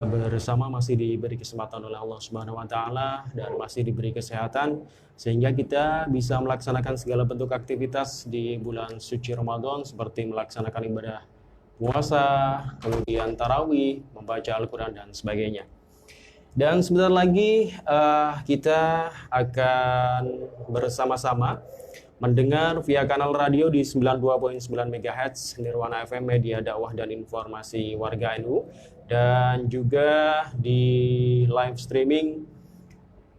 bersama masih diberi kesempatan oleh Allah Subhanahu wa taala dan masih diberi kesehatan sehingga kita bisa melaksanakan segala bentuk aktivitas di bulan suci Ramadan seperti melaksanakan ibadah puasa, kemudian tarawih, membaca Al-Qur'an dan sebagainya. Dan sebentar lagi kita akan bersama-sama mendengar via kanal radio di 92.9 MHz Nirwana FM Media Dakwah dan Informasi Warga NU, dan juga di live streaming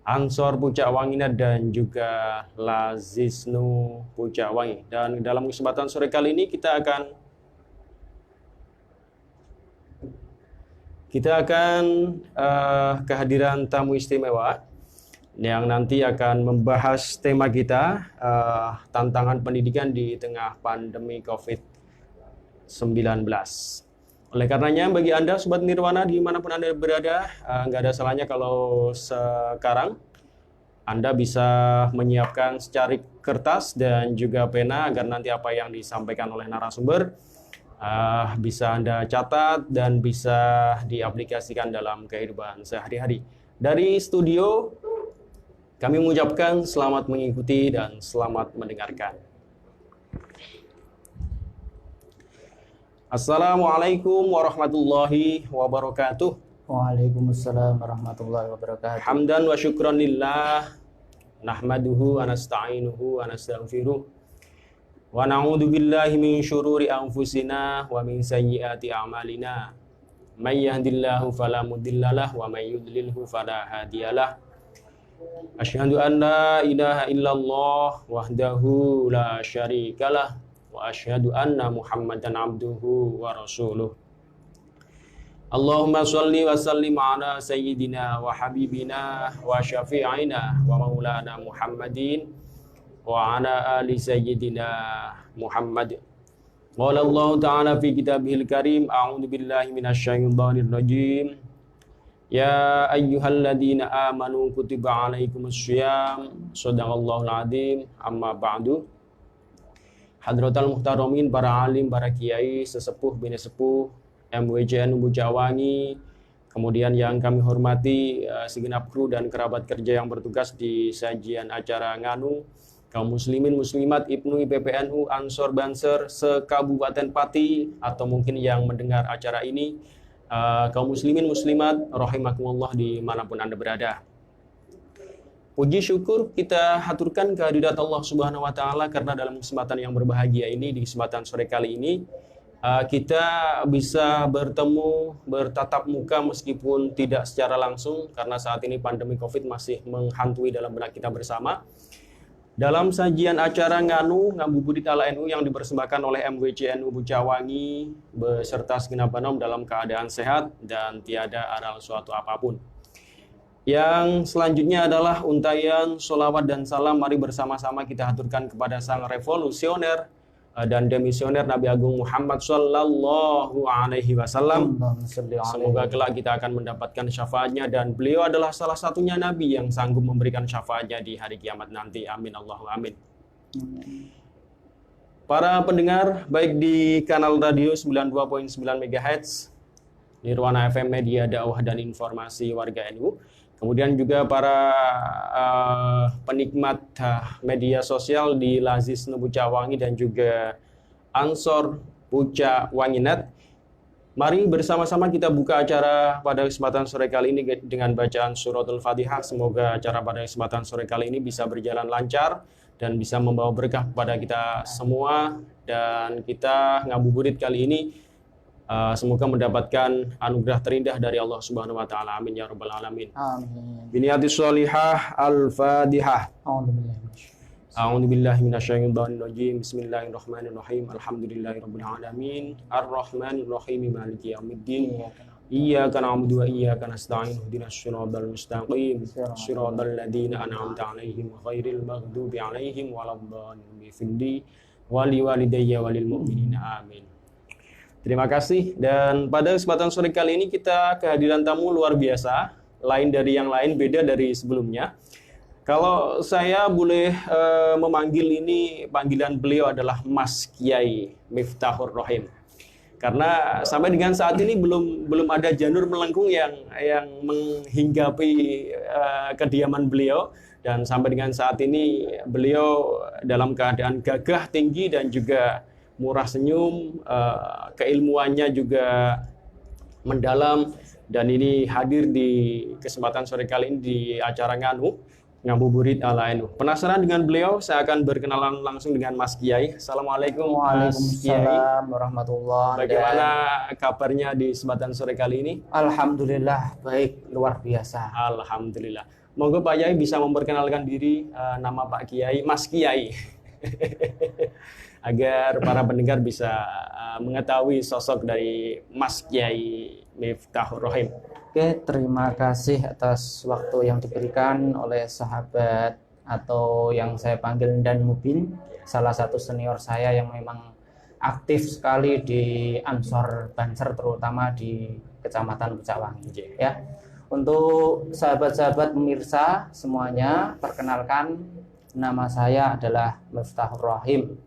Ansor Pucak Wanginat dan juga Lazisnu Pucak Wangi. Dan dalam kesempatan sore kali ini kita akan kehadiran tamu istimewa yang nanti akan membahas tema kita, tantangan pendidikan di tengah pandemi COVID-19. Oleh karenanya, bagi Anda Sobat Nirwana dimanapun Anda berada, nggak ada salahnya kalau sekarang Anda bisa menyiapkan secari kertas dan juga pena agar nanti apa yang disampaikan oleh narasumber bisa Anda catat dan bisa diaplikasikan dalam kehidupan sehari-hari. Dari studio, kami mengucapkan selamat mengikuti dan selamat mendengarkan. Assalamualaikum warahmatullahi wabarakatuh. Waalaikumsalam warahmatullahi wabarakatuh. Hamdan wa syukran lillah, nahmaduhu wa nasta'inuhu wa nastaghfiruh. Wa na'udzu billahi min syururi anfusina wa min sayyiati a'malina. May yahdihillahu fala mudhillalah wa may yudlilhu fala hadiyalah. Asyhadu an la ilaha illallah wahdahu la syarikalah wa asyhadu anna Muhammadan abduhu wa rasuluh. Allahumma shalli wa sallim ala sayyidina wa habibina wa syafi'ina wa maulana Muhammadin wa ala ali sayyidina Muhammad. Qala Allah ta'ala fi kitabihil karim, a'udzu billahi minasyaitonir rajim. Ya ayyuhalladzina amanu kutiba alaikumussyiyam. Shadaqallahul adzim. Amma ba'du. Hadratal muhtaramin, para alim, para kiai, sesepuh, bini sepuh, MWJN Pucak Wangi, kemudian yang kami hormati segenap kru dan kerabat kerja yang bertugas di sajian acara nganu, kaum muslimin muslimat IPNU IPPNU Ansor Banser se-Kabupaten Pati, atau mungkin yang mendengar acara ini, kaum muslimin muslimat rahimakumullah dimanapun Anda berada. Puji syukur kita haturkan kehadirat Allah Subhanahu wa taala karena dalam kesempatan yang berbahagia ini, di kesempatan sore kali ini, kita bisa bertemu, bertatap muka meskipun tidak secara langsung karena saat ini pandemi Covid masih menghantui dalam benak kita bersama. Dalam sajian acara nganu ngabuburit ala NU yang dipersembahkan oleh MWJNU Pucak Wangi beserta segenap banom dalam keadaan sehat dan tiada aral suatu apapun. Yang selanjutnya adalah untayan sholawat dan salam, mari bersama-sama kita haturkan kepada sang revolusioner dan demisioner Nabi Agung Muhammad Sallallahu Alaihi Wasallam. Semoga kelak kita akan mendapatkan syafaatnya, dan beliau adalah salah satunya Nabi yang sanggup memberikan syafaatnya di hari kiamat nanti. Amin Allahumma amin. Para pendengar baik di kanal radio 92.9 MHz Nirwana FM Media Dakwah dan Informasi Warga NU, kemudian juga para penikmat media sosial di Lazisnu Pucak Wangi dan juga Ansor Pucak Wanginat. Mari bersama-sama kita buka acara pada kesempatan sore kali ini dengan bacaan suratul Fatihah. Semoga acara pada kesempatan sore kali ini bisa berjalan lancar dan bisa membawa berkah kepada kita semua. Dan kita ngabuburit kali ini semoga mendapatkan anugerah terindah dari Allah Subhanahu wa taala. Amin ya rabbal alamin. Amin. Biniyatis sholihah al-Fatihah. A'udzu billahi minasyaitonir rajim. Bismillahirrahmanirrahim. Alhamdulillahirabbil alamin. Arrahmanir rahim. Maliki yaumiddin. Iyyaka na'budu wa iyyaka nasta'in. Ihdinas shiratal mustaqim. Shiratal ladzina an'amta 'alaihim ghairil maghdubi 'alaihim waladdallin. Wali walidayya walil mu'minina. Amin. Terima kasih. Dan pada kesempatan sore kali ini kita kehadiran tamu luar biasa, lain dari yang lain, beda dari sebelumnya. Kalau saya boleh memanggil ini, panggilan beliau adalah Mas Kiai Miftahur Rahim. Karena sampai dengan saat ini belum ada janur melengkung yang menghinggapi kediaman beliau, dan sampai dengan saat ini beliau dalam keadaan gagah tinggi dan juga murah senyum, keilmuannya juga mendalam, dan ini hadir di kesempatan sore kali ini di acara Ngabuburit ala NU. Penasaran dengan beliau? Saya akan berkenalan langsung dengan Mas Kiai. Assalamualaikum Mas Kiai. Waalaikumsalam warahmatullahi. Bagaimana kabarnya di kesempatan sore kali ini? Alhamdulillah baik, luar biasa. Alhamdulillah. Monggo Pak Kiai bisa memperkenalkan diri, nama Pak Kiai, Mas Kiai. Agar para pendengar bisa mengetahui sosok dari Mas Kiai Miftahur Rahim. Oke, terima kasih atas waktu yang diberikan oleh sahabat atau yang saya panggil Dan Mubin, salah satu senior saya yang memang aktif sekali di Ansor Banser, terutama di Kecamatan Pucakwangi. Ya, untuk sahabat-sahabat pemirsa semuanya, perkenalkan nama saya adalah Miftahur Rahim.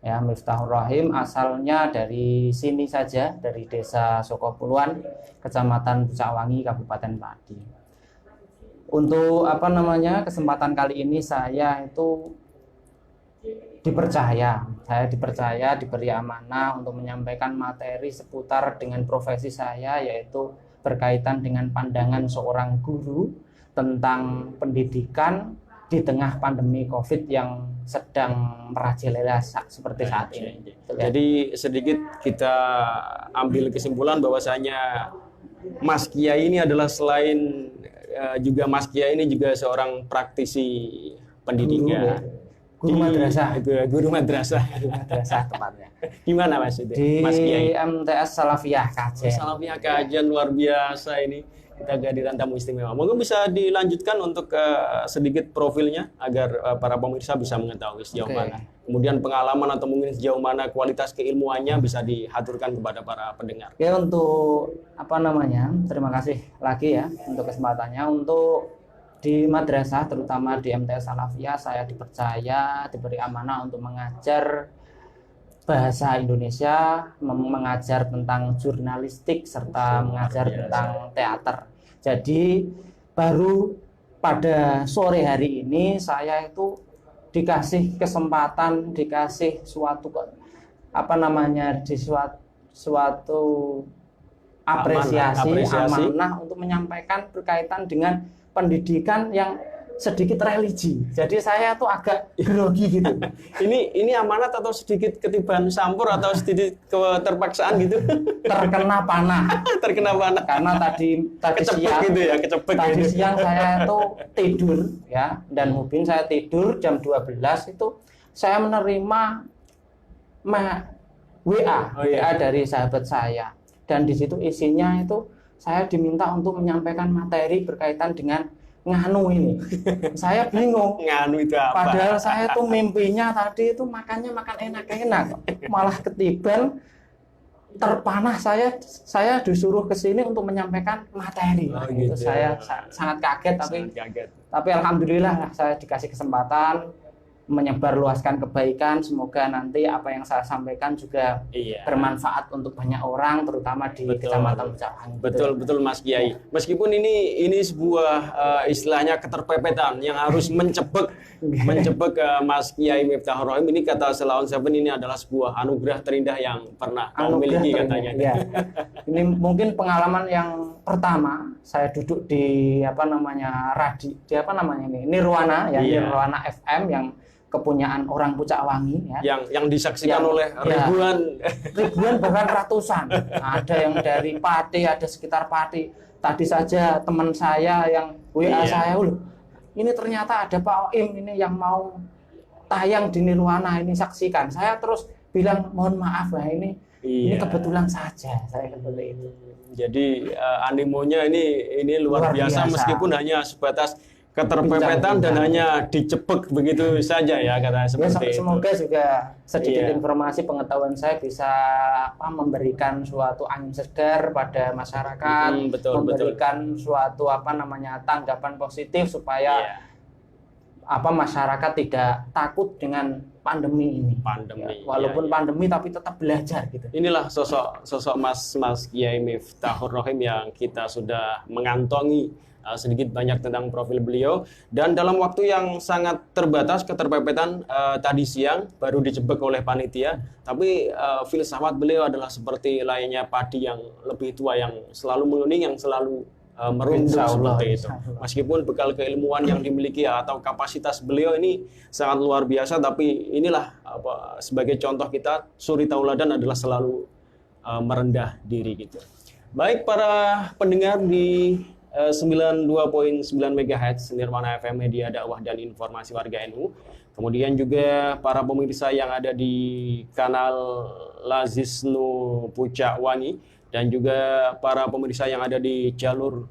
Ya, Miftahur Rahim asalnya dari sini saja, dari Desa Sokopuluan, Kecamatan Pucakwangi, Kabupaten Pati. Untuk kesempatan kali ini saya itu dipercaya, diberi amanah untuk menyampaikan materi seputar dengan profesi saya, yaitu berkaitan dengan pandangan seorang guru tentang pendidikan di tengah pandemi COVID yang sedang merajalela seperti saat ini. Jadi sedikit kita ambil kesimpulan bahwasanya Mas Kiai ini adalah selain juga Mas Kiai ini juga seorang praktisi pendidikan. Guru madrasah. Guru madrasah. Guru madrasah tepatnya. Gimana Mas itu? Di Mas Kiai. MTS Salafiyah Kajen. Salafiyah Kajen, luar biasa ini. Kita kehadiran tamu istimewa. Mungkin bisa dilanjutkan untuk sedikit profilnya agar para pemirsa bisa mengetahui sejauh mana. Kemudian pengalaman atau mungkin sejauh mana kualitas keilmuannya bisa dihaturkan kepada para pendengar. Oke, untuk terima kasih lagi ya untuk kesempatannya. Untuk di madrasah, terutama di MTS Salafiyah, saya dipercaya, diberi amanah untuk mengajar bahasa Indonesia, mengajar tentang jurnalistik, serta mengajar tentang teater. Jadi baru pada sore hari ini saya itu dikasih kesempatan, dikasih suatu apresiasi, amanah untuk menyampaikan berkaitan dengan pendidikan yang sedikit religi. Jadi saya tuh agak grogi gitu. Ini amanat atau sedikit ketiban sampur atau sedikit keterpaksaan gitu? Terkena panah. Terkena panah. Karena tadi siang gitu ya, kecepet tadi gitu. siang saya tuh tidur ya, dan Mubin saya tidur jam 12 itu saya menerima WA dari sahabat saya, dan di situ isinya itu saya diminta untuk menyampaikan materi berkaitan dengan nganu ini. Saya bingung. Nganu itu apa? Padahal saya tuh mimpinya tadi itu makan enak-enak, malah ketiban terpanah. Saya disuruh ke sini untuk menyampaikan materi. Itu saya sangat kaget, tapi alhamdulillah saya dikasih kesempatan menyebarluaskan kebaikan. Semoga nanti apa yang saya sampaikan juga bermanfaat untuk banyak orang, terutama di Kecamatan Pucakwangi. Betul Mas Kiai. Meskipun ini sebuah istilahnya keterpepetan yang harus mencepek Mas Kiai Miftahur Rahim. Ini kata Selaun Seven, ini adalah sebuah anugerah terindah yang pernah kau miliki katanya. Ya. Ini mungkin pengalaman yang pertama saya duduk di Nirwana ya, Nirwana FM yang kepunyaan orang Pucakwangi ya. Yang disaksikan oleh ribuan bahkan ratusan. Ada yang dari Pati, ada sekitar Pati. Tadi saja teman saya yang WA saya, ini ternyata ada Pak Oim ini yang mau tayang di Nirwana, ini saksikan. Saya terus bilang mohon maaf ya, ini kebetulan saja saya seperti itu. Jadi animonya ini luar biasa meskipun hanya sebatas keterpepetan dan hanya dicepek begitu saja ya, kata seperti itu. Semoga juga sedikit informasi pengetahuan saya bisa memberikan suatu angin segar pada masyarakat, memberikan suatu tanggapan positif supaya masyarakat tidak takut dengan pandemi ini. Pandemi. Ya, walaupun ya. pandemi tapi tetap belajar gitu. Inilah sosok Mas Kiai Miftahur Rahim yang kita sudah mengantongi sedikit banyak tentang profil beliau, dan dalam waktu yang sangat terbatas keterpepetan tadi siang baru dijebak oleh panitia, tapi filsafat beliau adalah seperti layaknya padi yang lebih tua yang selalu menguning, yang selalu merunduk seperti itu. Meskipun bekal keilmuan yang dimiliki atau kapasitas beliau ini sangat luar biasa, tapi inilah sebagai contoh kita, suri tauladan adalah selalu merendah diri gitu. Baik para pendengar di 92.9 MHz Nirwana FM Media Dakwah dan Informasi Warga NU. Kemudian juga para pemirsa yang ada di kanal Lazisnu Pucak Wangi, dan juga para pemirsa yang ada di jalur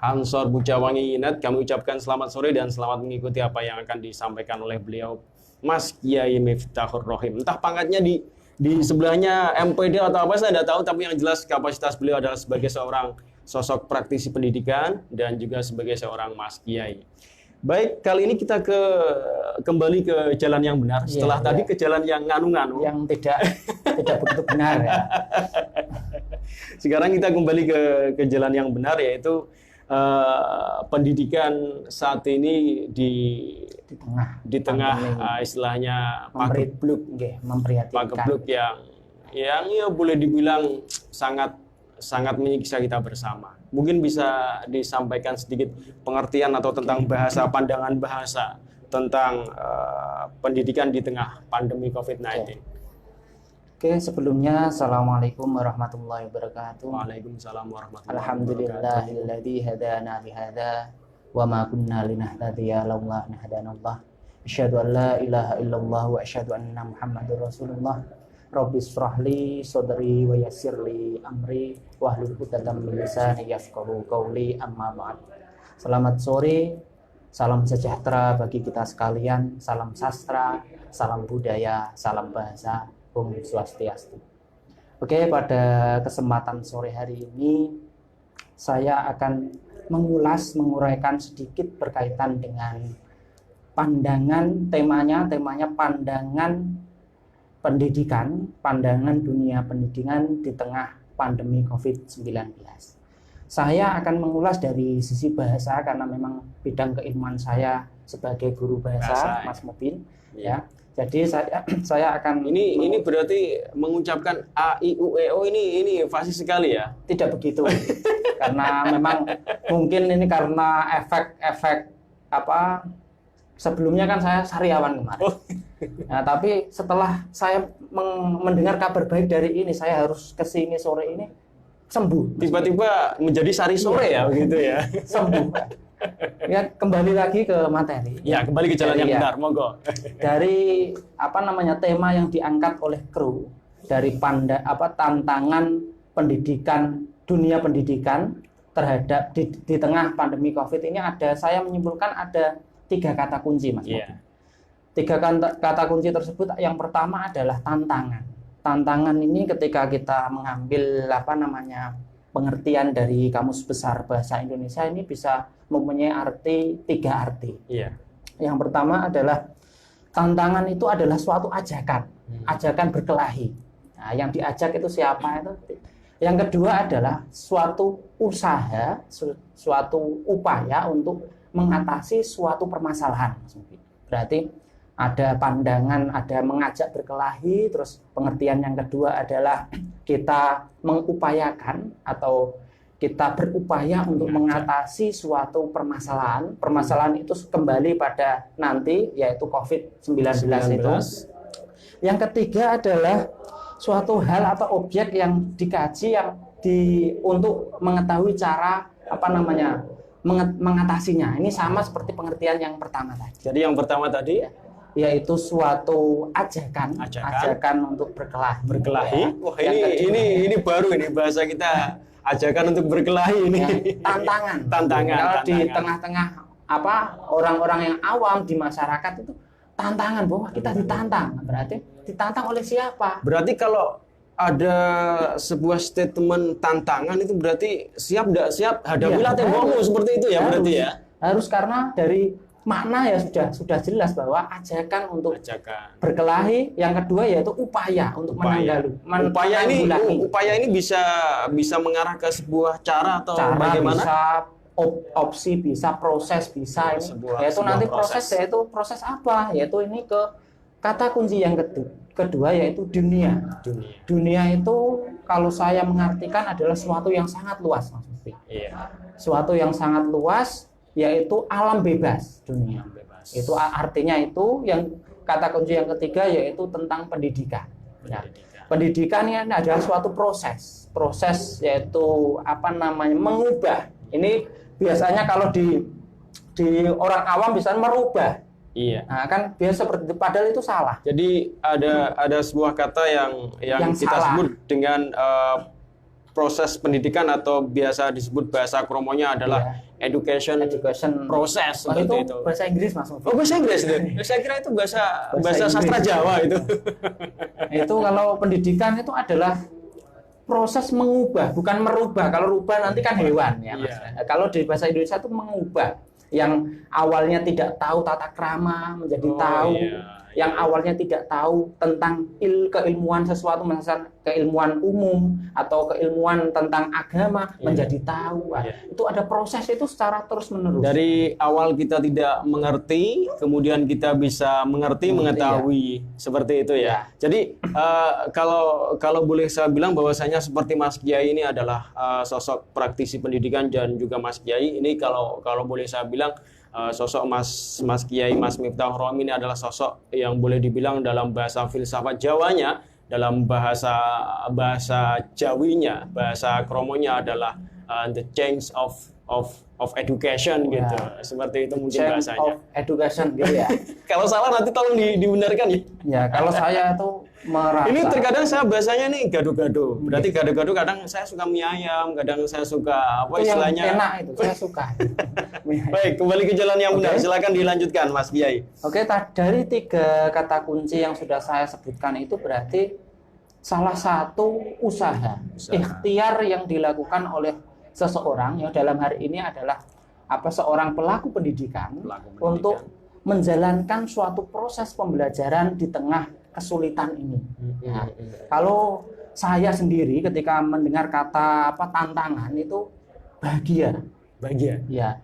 Ansor Bucawangi Net, kami ucapkan selamat sore dan selamat mengikuti apa yang akan disampaikan oleh beliau Mas Kiai Miftahur Rahim. Entah pangkatnya di sebelahnya MPD atau apa saya tidak tahu, tapi yang jelas kapasitas beliau adalah sebagai seorang sosok praktisi pendidikan dan juga sebagai seorang Mas Kiai. Baik, kali ini kita kembali ke jalan yang benar. Setelah tadi ke jalan yang nganu-nganu, yang tidak begitu benar ya. Sekarang kita kembali ke jalan yang benar, yaitu pendidikan saat ini di tengah istilahnya pagebluk yang ya boleh dibilang sangat menyiksa kita bersama. Mungkin bisa disampaikan sedikit pengertian atau tentang pandangan bahasa tentang pendidikan di tengah pandemi COVID-19. Oke, sebelumnya Assalamualaikum warahmatullahi wabarakatuh. Waalaikumsalam warahmatullahi wabarakatuh. Alhamdulillahilladzi hadana lihada wa ma kunna linahtadiya laula an hadanallah. Asyhadu an la ilaha illallah wa asyhadu anna Muhammadur Rasulullah. Rabbis shrahli sadri wa yassirli amri wahlul 'uqdatam min lisani yafqahu qawli, amma ba'd. Selamat sore, salam sejahtera bagi kita sekalian, salam sastra, salam budaya, salam bahasa. Om Swastiastu. Oke, pada kesempatan sore hari ini saya akan menguraikan sedikit berkaitan dengan pandangan temanya pandangan pendidikan, pandangan dunia pendidikan di tengah pandemi COVID-19. Saya akan mengulas dari sisi bahasa karena memang bidang keilmuan saya sebagai guru bahasa Mas Mubin, ya. Jadi saya akan ini berarti mengucapkan a i u e o ini fasih sekali ya? Tidak begitu. Karena memang mungkin ini karena efek sebelumnya kan saya sariawan kemarin. Nah, tapi setelah saya mendengar kabar baik dari ini, saya harus ke sini sore ini sembuh. Tiba-tiba menjadi sari sore ya begitu ya. Sembuh. Ya, kembali lagi ke materi. Ya, kembali ke jalan yang benar, monggo. Dari tema yang diangkat oleh kru dari tantangan pendidikan, dunia pendidikan terhadap di tengah pandemi Covid ini saya menyimpulkan ada 3 kata kunci, Mas. Yeah. 3 kata kunci tersebut, yang pertama adalah tantangan. Tantangan ini ketika kita mengambil pengertian dari Kamus Besar Bahasa Indonesia ini bisa mempunyai 3 arti. Yeah. Yang pertama adalah tantangan itu adalah suatu ajakan, ajakan berkelahi. Nah, yang diajak itu siapa itu? Yang kedua adalah suatu usaha, suatu upaya untuk mengatasi suatu permasalahan. Berarti ada pandangan, ada mengajak berkelahi, terus pengertian yang kedua adalah kita mengupayakan atau kita berupaya untuk mengatasi suatu permasalahan. Permasalahan itu kembali pada nanti, yaitu COVID-19 itu. Yang ketiga adalah suatu hal atau objek yang dikaji untuk mengetahui cara mengatasinya. Ini sama seperti pengertian yang pertama tadi. Jadi yang pertama tadi yaitu suatu ajakan untuk berkelahi. Ya. Wah, ini baru ini bahasa kita. Ajakan untuk berkelahi ini. Ya, tantangan. Kalau di tengah-tengah orang-orang yang awam di masyarakat itu tantangan, bahwa kita ditantang. Berarti ditantang oleh siapa? Berarti kalau ada sebuah statement tantangan itu berarti siap tidak siap hadapilah tembokmu, seperti itu ya, berarti ya. Harus, karena dari makna ya sudah jelas bahwa ajakan untuk Ajakan. berkelahi, yang kedua yaitu upaya untuk menanggulangi. Upaya ini bisa mengarah ke sebuah cara atau Cara bagaimana? bisa opsi, bisa proses, bisa ini. Yaitu sebuah nanti proses. yaitu proses apa? Yaitu ini ke kata kunci yang kedua yaitu dunia. Dunia itu kalau saya mengartikan adalah sesuatu yang sangat luas, Mas Mufti. Iya. Suatu yang sangat luas yaitu alam bebas dunia. Bebas. Itu artinya itu yang kata kunci yang ketiga yaitu tentang pendidikan. Ya. Pendidikan ini adalah suatu proses yaitu mengubah. Ini biasanya kalau di orang awam bisa merubah. Iya. Nah, kan biasa seperti itu, padahal itu salah. Jadi ada sebuah kata yang kita salah. sebut dengan proses pendidikan atau biasa disebut bahasa kromonya adalah education proses seperti itu. Bahasa Inggris, Mas Mufti. Oh, bahasa Inggris itu. Saya kira itu bahasa sastra Jawa itu. Itu kalau pendidikan itu adalah proses mengubah, bukan merubah. Kalau rubah nanti kan hewan ya, Mas. Iya. Kalau di bahasa Indonesia itu mengubah. Yang awalnya tidak tahu tata krama menjadi tahu. Yang awalnya tidak tahu tentang keilmuan sesuatu, misalnya keilmuan umum atau keilmuan tentang agama menjadi tahu. Itu ada proses itu secara terus menerus. Dari awal kita tidak mengerti, kemudian kita bisa mengetahui seperti itu ya. Jadi kalau boleh saya bilang bahwasanya seperti Mas Kiai ini adalah sosok praktisi pendidikan dan juga Mas Kiai ini kalau boleh saya bilang sosok Mas Kiai Mas Miftahur Rahim ini adalah sosok yang boleh dibilang dalam bahasa filsafat Jawanya, dalam bahasa Jawinya, bahasa kromonya adalah the change of education gitu. Seperti itu mungkin bahasanya. Of education gitu ya. Kalau salah nanti tolong dibenarkan ya. Ya, kalau saya itu merasa. Ini terkadang saya bahasanya nih gado-gado. Berarti gado-gado kadang saya suka mie ayam, kadang saya suka apa itu istilahnya. yang enak itu, saya suka. Baik, kembali ke jalan yang benar. Silakan dilanjutkan Mas Kiai. Oke, dari 3 kata kunci yang sudah saya sebutkan itu berarti salah satu usaha. Ikhtiar yang dilakukan oleh seseorang yang dalam hari ini adalah seorang pelaku pendidikan untuk menjalankan suatu proses pembelajaran di tengah kesulitan ini. Nah, kalau saya sendiri ketika mendengar kata tantangan itu bahagia. Ya.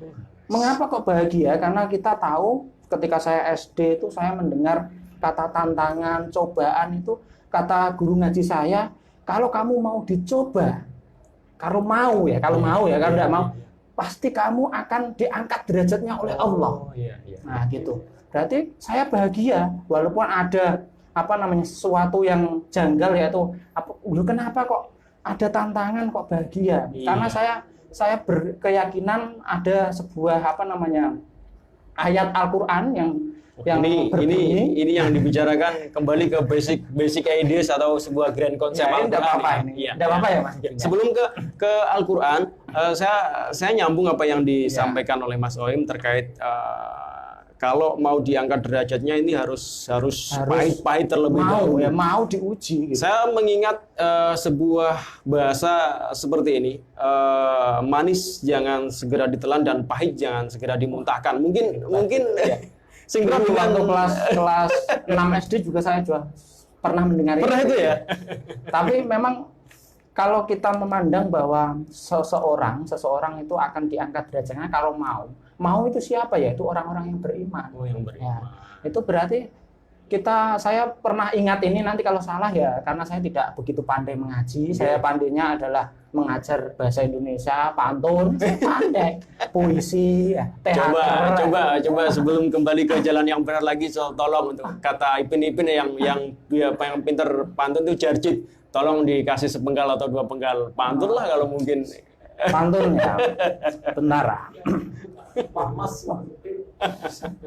Mengapa kok bahagia? Karena kita tahu ketika saya SD itu saya mendengar kata tantangan, cobaan itu kata guru ngaji saya, kalau kamu mau dicoba, kalau tidak mau, pasti kamu akan diangkat derajatnya oleh Allah. Nah, gitu. Berarti saya bahagia walaupun ada sesuatu yang janggal yaitu kenapa kok ada tantangan kok bahagia? Karena saya berkeyakinan ada sebuah ayat Al-Qur'an yang ini yang dibicarakan kembali ke basic ideas atau sebuah grand concept Tidak apa-apa ya Mas. Sebelum ke Al-Qur'an, saya nyambung apa yang disampaikan oleh Mas Oim terkait kalau mau diangkat derajatnya ini harus pahit terlebih dahulu. Mau diuji. Gitu. Saya mengingat sebuah bahasa seperti ini, manis jangan segera ditelan dan pahit jangan segera dimuntahkan. Mungkin segera waktu kelas 6 SD juga saya pernah mendengar itu ya. Tapi memang kalau kita memandang bahwa seseorang itu akan diangkat derajatnya kalau mau itu siapa ya? Itu orang-orang yang beriman. Yang beriman. Ya, itu berarti saya pernah ingat ini, nanti kalau salah ya karena saya tidak begitu pandai mengaji. Saya pandainya adalah mengajar bahasa Indonesia, pantun, pandai, puisi, teater. Coba sebelum kembali ke jalan yang benar lagi, tolong untuk kata Ipin yang pinter pantun itu Jarjit, tolong dikasih sepenggal atau 2 penggal pantun lah kalau mungkin. Pantun ya, benar.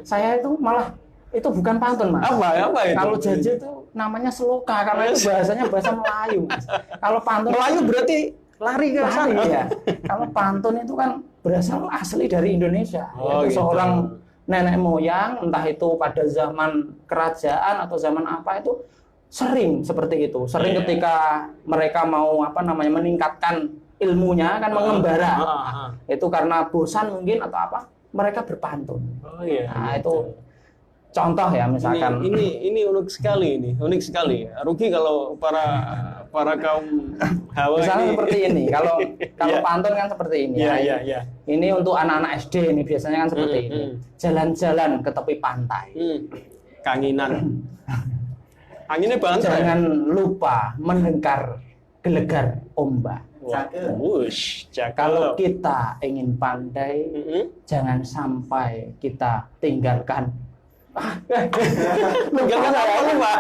Saya itu malah itu bukan pantun, Mas. Apa itu? Kalau Jarjit itu namanya seloka karena itu bahasanya bahasa Melayu, Mas. Kalau pantun Melayu berarti lari ke sana. Ya. Kalau pantun itu kan berasal asli dari Indonesia. Itu seorang nenek moyang, entah itu pada zaman kerajaan atau zaman apa itu sering seperti itu. Sering ketika mereka mau meningkatkan ilmunya kan mengembara. Itu karena bosan mungkin atau apa? mereka berpantun. Oh iya. Nah, itu contoh ya misalkan. Ini unik sekali ini, unik sekali. Rugi kalau para kaum hawa Misalnya ini. seperti ini. Kalau Iya. pantun kan seperti ini. Iya, ya. iya, iya. Ini untuk anak-anak SD ini biasanya kan seperti ini. Jalan-jalan ke tepi pantai. Kanginan. Anginnya bantai. Jangan lupa mendengar gelegar ombak. Wah, wush, Kalau cakep. kita ingin pandai, jangan sampai kita tinggalkan. Tinggalkan apa lu, Pak?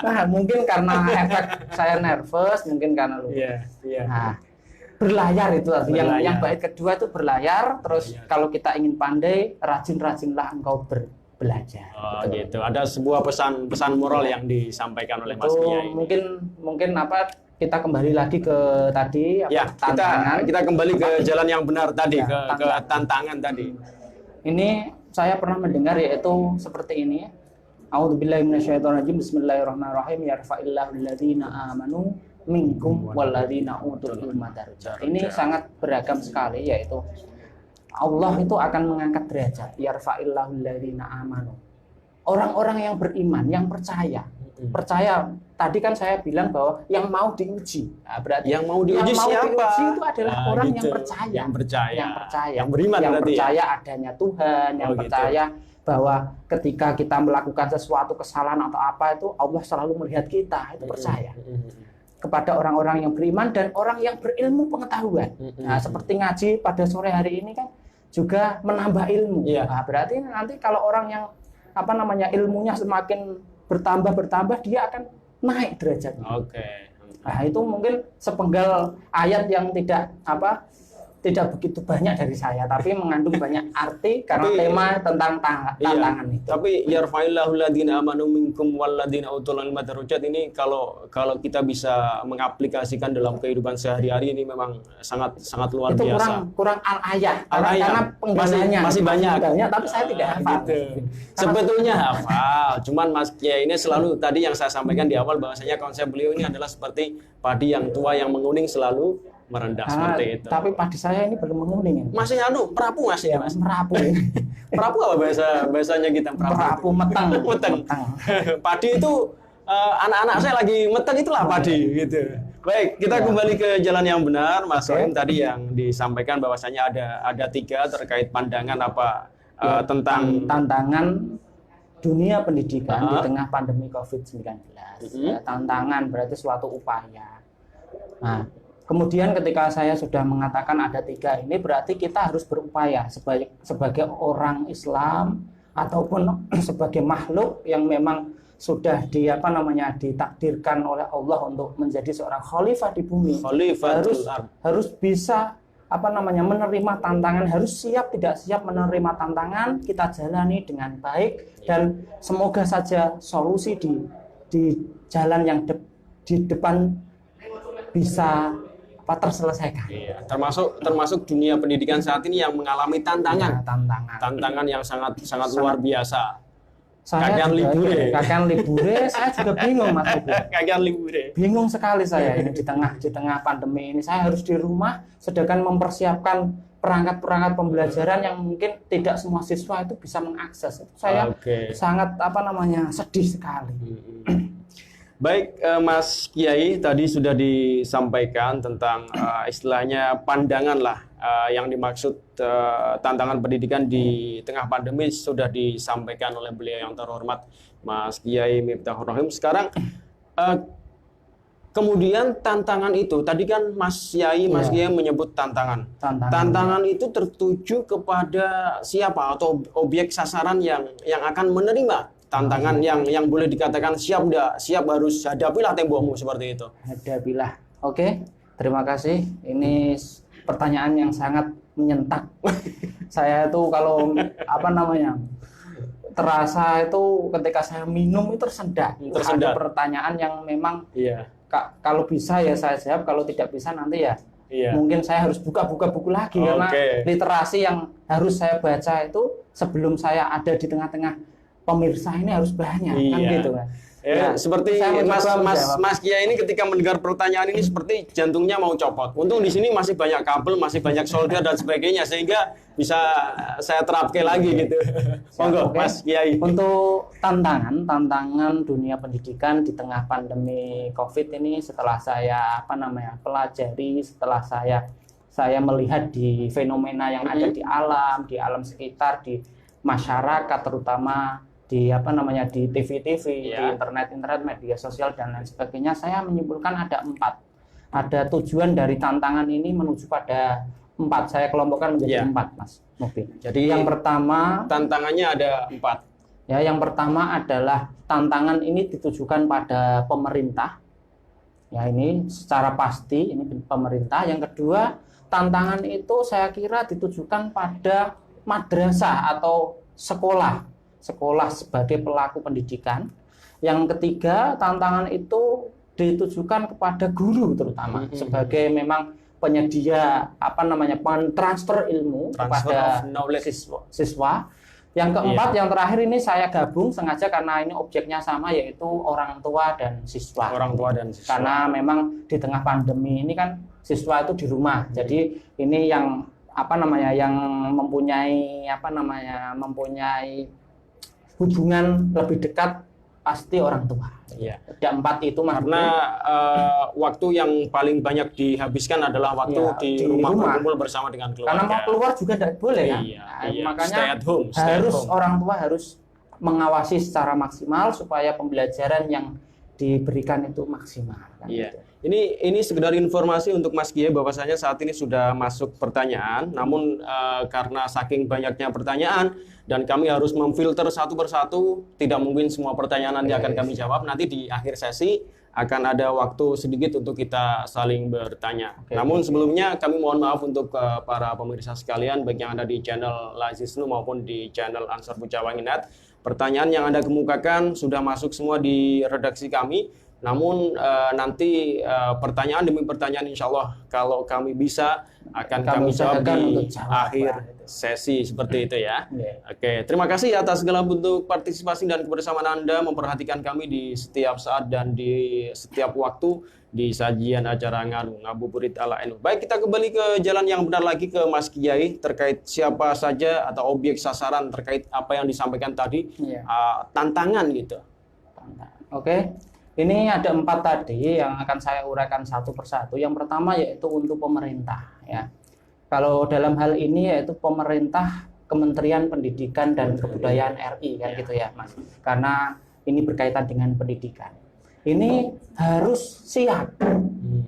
Nah, mungkin karena efek saya nervous, mungkin karena lupa. Iya, iya. Nah, berlayar itu artinya Berlayar. yang bait kedua itu berlayar. Terus Berlayar. kalau kita ingin pandai, rajin-rajinlah engkau belajar. Oh, gitu. Ada sebuah pesan moral yang disampaikan oleh Mas Itu Kiai. mungkin apa kita kembali lagi ke tadi apa, Ya, tantangan. kita kembali ke jalan yang benar tadi, Ya, ke tantangan tadi. Ini saya pernah mendengar yaitu seperti ini. A'udzubillahi minasyaitonirrajim. Bismillahirrahmanirrahim. Yarfa'illahu alladzina amanu minkum walladzina utul ilma darajat. Ini sangat beragam sekali yaitu Allah itu akan mengangkat derajat. Yarfa'illahu alladzina amanu. Orang-orang yang beriman, yang percaya. Percaya. Tadi kan saya bilang bahwa yang mau diuji. Nah, berarti Yang mau diuji siapa? diuji itu adalah Nah, orang gitu. yang percaya. Yang percaya. Yang percaya. Yang beriman yang berarti ya? percaya adanya Tuhan, yang Oh, gitu. percaya bahwa ketika kita melakukan sesuatu kesalahan atau apa itu Allah selalu melihat kita, itu percaya. Kepada orang-orang yang beriman dan orang yang berilmu pengetahuan. Nah, seperti ngaji pada sore hari ini kan juga menambah ilmu. Iya. Nah, berarti nanti kalau orang yang apa namanya ilmunya semakin bertambah dia akan naik derajatnya. Oke. Nah, itu mungkin sepenggal ayat yang tidak begitu banyak dari saya, tapi mengandung banyak arti karena Tapi- tema tentang tantangan itu. Tapi yarfa'illahu alladziina amanu minkum walladziina utul ilma darajat ini kalau kita bisa mengaplikasikan dalam kehidupan sehari-hari ini memang sangat luar Itu biasa. kurang al-ayat Al-ayat. karena penggalanya Masih banyak. tapi saya tidak hafal. Gitu. Sebetulnya hafal, cuman Mas Kiai ini selalu tadi yang saya sampaikan di awal bahwasanya konsep beliau ini adalah seperti padi yang tua yang menguning selalu merendah seperti itu. Tapi padi saya ini belum menguning. Masih merapu Mas ya, Mas. Merapu. Merapu apa bahasanya kita Merapu meteng. Meteng. Padi itu anak-anak saya lagi meteng itulah padi gitu. Baik, kita kembali ke jalan yang benar, Mas Sohim tadi yang disampaikan bahwasanya ada 3 terkait pandangan apa tentang tantangan dunia pendidikan di tengah pandemi COVID-19. Ya, tantangan berarti suatu upaya. Nah, kemudian ketika saya sudah mengatakan ada 3 ini berarti kita harus berupaya sebagai orang Islam ataupun sebagai makhluk yang memang sudah ditakdirkan oleh Allah untuk menjadi seorang khalifah di bumi. Harus bisa menerima tantangan, harus siap tidak siap menerima tantangan, kita jalani dengan baik dan semoga saja solusi di jalan yang di depan bisa terselesaikan. Iya, termasuk dunia pendidikan saat ini yang mengalami tantangan. Ya, tantangan yang sangat luar biasa. Kakean libure, saya juga bingung Mas Ibu. Kakean libure. Bingung sekali saya ini di tengah pandemi ini saya harus di rumah sedangkan mempersiapkan perangkat-perangkat pembelajaran yang mungkin tidak semua siswa itu bisa mengakses. Saya sangat sedih sekali. Baik, Mas Kiai tadi sudah disampaikan tentang istilahnya pandangan lah yang dimaksud tantangan pendidikan di tengah pandemi sudah disampaikan oleh beliau yang terhormat Mas Kiai Miftahur Rahim. Sekarang kemudian tantangan itu tadi kan Mas Kiai menyebut tantangan. Tantangan itu tertuju kepada siapa atau objek sasaran yang akan menerima tantangan yang boleh dikatakan siap harus hadapilah tembokmu seperti itu. Hadapilah. Oke, terima kasih. Ini pertanyaan yang sangat menyentak. Saya itu kalau terasa itu ketika saya minum itu tersendat. Ada pertanyaan yang memang kalau bisa ya saya jawab, kalau tidak bisa nanti mungkin saya harus buka-buka buku lagi karena literasi yang harus saya baca itu sebelum saya ada di tengah-tengah pemirsa ini harus banyak kan gitu kan. Ya, seperti saya Mas mencoba Mas menjawab. Mas Kia ini ketika mendengar pertanyaan ini seperti jantungnya mau copot. Untung di sini masih banyak kabel, masih banyak solder dan sebagainya sehingga bisa saya terapkan lagi gitu. Monggo Oke. Mas Kiai. Untuk tantangan dunia pendidikan di tengah pandemi COVID ini, setelah saya pelajari, setelah saya melihat di fenomena yang ada di alam sekitar, di masyarakat, terutama di di TV-TV, di Ya. internet, media sosial dan lain sebagainya, saya menyimpulkan ada 4. Ada tujuan dari tantangan ini menuju pada 4. Saya kelompokkan menjadi Ya. 4, Mas Mubin. Jadi Yang pertama, tantangannya ada 4. ya, yang pertama adalah tantangan ini ditujukan pada pemerintah. Ya, ini secara pasti ini pemerintah. Yang kedua, tantangan itu saya kira ditujukan pada madrasah atau sekolah sebagai pelaku pendidikan. Yang ketiga, tantangan itu ditujukan kepada guru terutama sebagai memang penyedia transfer ilmu kepada siswa. Yang keempat, yang terakhir ini saya gabung sengaja karena ini objeknya sama, yaitu orang tua dan siswa. Orang tua dan siswa. Karena memang di tengah pandemi ini kan siswa itu di rumah. Jadi ini yang yang mempunyai hubungan lebih dekat pasti orang tua. Iya. Ada 4 itu, Mas. Karena waktu yang paling banyak dihabiskan adalah waktu Iya, di di rumah rumah. berkumpul bersama dengan keluarga. Karena mau keluar juga tidak boleh kan. Iya, Nah, iya. makanya Stay at home, stay at harus home. orang tua harus mengawasi secara maksimal supaya pembelajaran yang diberikan itu maksimal. Kan, Iya. gitu. Ini sekedar informasi untuk Mas Kiai bahwasanya saat ini sudah masuk pertanyaan. Namun karena saking banyaknya pertanyaan dan kami harus memfilter satu persatu, tidak mungkin semua pertanyaan nanti akan kami jawab. Nanti di akhir sesi akan ada waktu sedikit untuk kita saling bertanya. Namun sebelumnya kami mohon maaf untuk para pemirsa sekalian, baik yang ada di channel Lazisnu maupun di channel Ansor Pujawanginat. Pertanyaan yang Anda kemukakan sudah masuk semua di redaksi kami. Namun nanti pertanyaan demi pertanyaan insya Allah kalau kami bisa akan kami jawab di akhir sesi seperti itu ya. Oke, terima kasih atas segala bentuk partisipasi dan kebersamaan Anda memperhatikan kami di setiap saat dan di setiap waktu di sajian acara Ngabuburit ala NU. Baik, kita kembali ke jalan yang benar lagi ke Mas Kiai terkait siapa saja atau objek sasaran terkait apa yang disampaikan tadi, tantangan gitu. Oke. Ini ada 4 tadi yang akan saya uraikan satu persatu. Yang pertama yaitu untuk pemerintah. Ya, kalau dalam hal ini yaitu pemerintah, Kementerian Pendidikan dan Kebudayaan RI kan gitu ya, Mas. Karena ini berkaitan dengan pendidikan. Ini harus siap.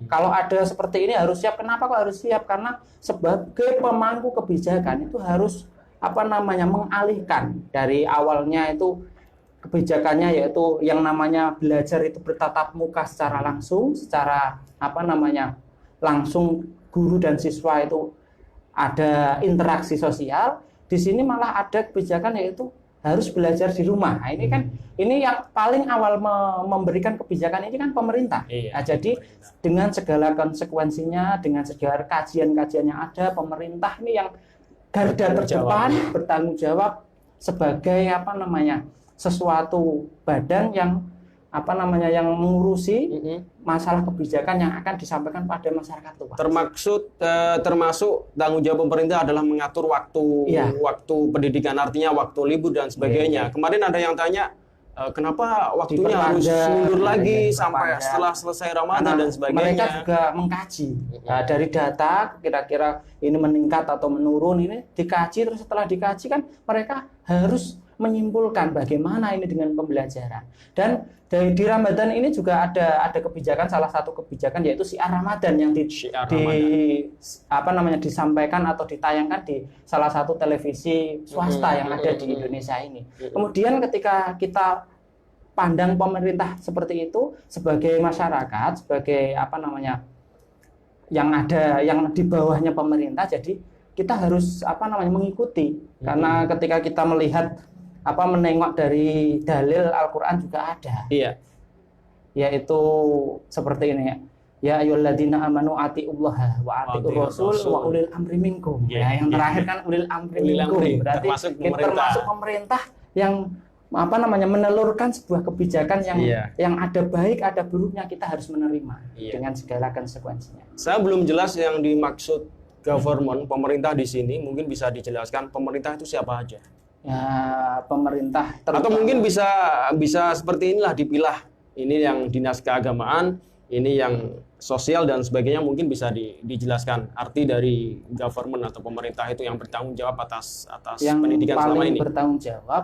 Kalau ada seperti ini harus siap. Kenapa kok harus siap? Karena sebagai pemangku kebijakan itu harus mengalihkan dari awalnya itu kebijakannya yaitu yang namanya belajar itu bertatap muka secara langsung, secara langsung guru dan siswa itu ada interaksi sosial. Di sini malah ada kebijakan yaitu harus belajar di rumah. Nah, ini kan ini yang paling awal memberikan kebijakan ini kan pemerintah. Nah, jadi dengan segala konsekuensinya, dengan segala kajian-kajian yang ada, pemerintah ini yang garda terdepan bertanggung jawab sebagai sesuatu badan yang yang mengurusi masalah kebijakan yang akan disampaikan pada masyarakat luas. Termasuk tanggung jawab pemerintah adalah mengatur waktu pendidikan, artinya waktu libur dan sebagainya. Kemarin ada yang tanya kenapa waktunya harus mundur lagi sampai setelah selesai Ramadan dan sebagainya. Mereka juga mengkaji dari data kira-kira ini meningkat atau menurun, ini dikaji, terus setelah dikaji kan mereka harus menyimpulkan bagaimana ini dengan pembelajaran. Dan di Ramadan ini juga ada kebijakan, salah satu kebijakan yaitu syiar Ramadan yang disampaikan atau ditayangkan di salah satu televisi swasta yang ada di Indonesia ini. Kemudian ketika kita pandang pemerintah seperti itu sebagai masyarakat, sebagai yang di bawahnya pemerintah, jadi kita harus mengikuti. Karena ketika kita melihat menengok dari dalil Al-Qur'an juga ada. Iya. Yaitu seperti ini ya. Ya ayyuhalladzina amanu atiullaha wa atiur rasul wa ulil amri minkum. Ya, yang terakhir kan ulil amri minkum. Berarti termasuk pemerintah yang apa namanya menelurkan sebuah kebijakan yang Iya. yang ada baik ada buruknya, kita harus menerima Iya. dengan segala konsekuensinya. Saya belum jelas yang dimaksud government, pemerintah di sini. Mungkin bisa dijelaskan pemerintah itu siapa aja? Ya, pemerintah Atau terutama- mungkin bisa seperti inilah dipilah. Ini yang dinas keagamaan, ini yang sosial dan sebagainya, mungkin bisa dijelaskan arti dari government atau pemerintah itu yang bertanggung jawab atas yang pendidikan selama paling ini. bertanggung jawab,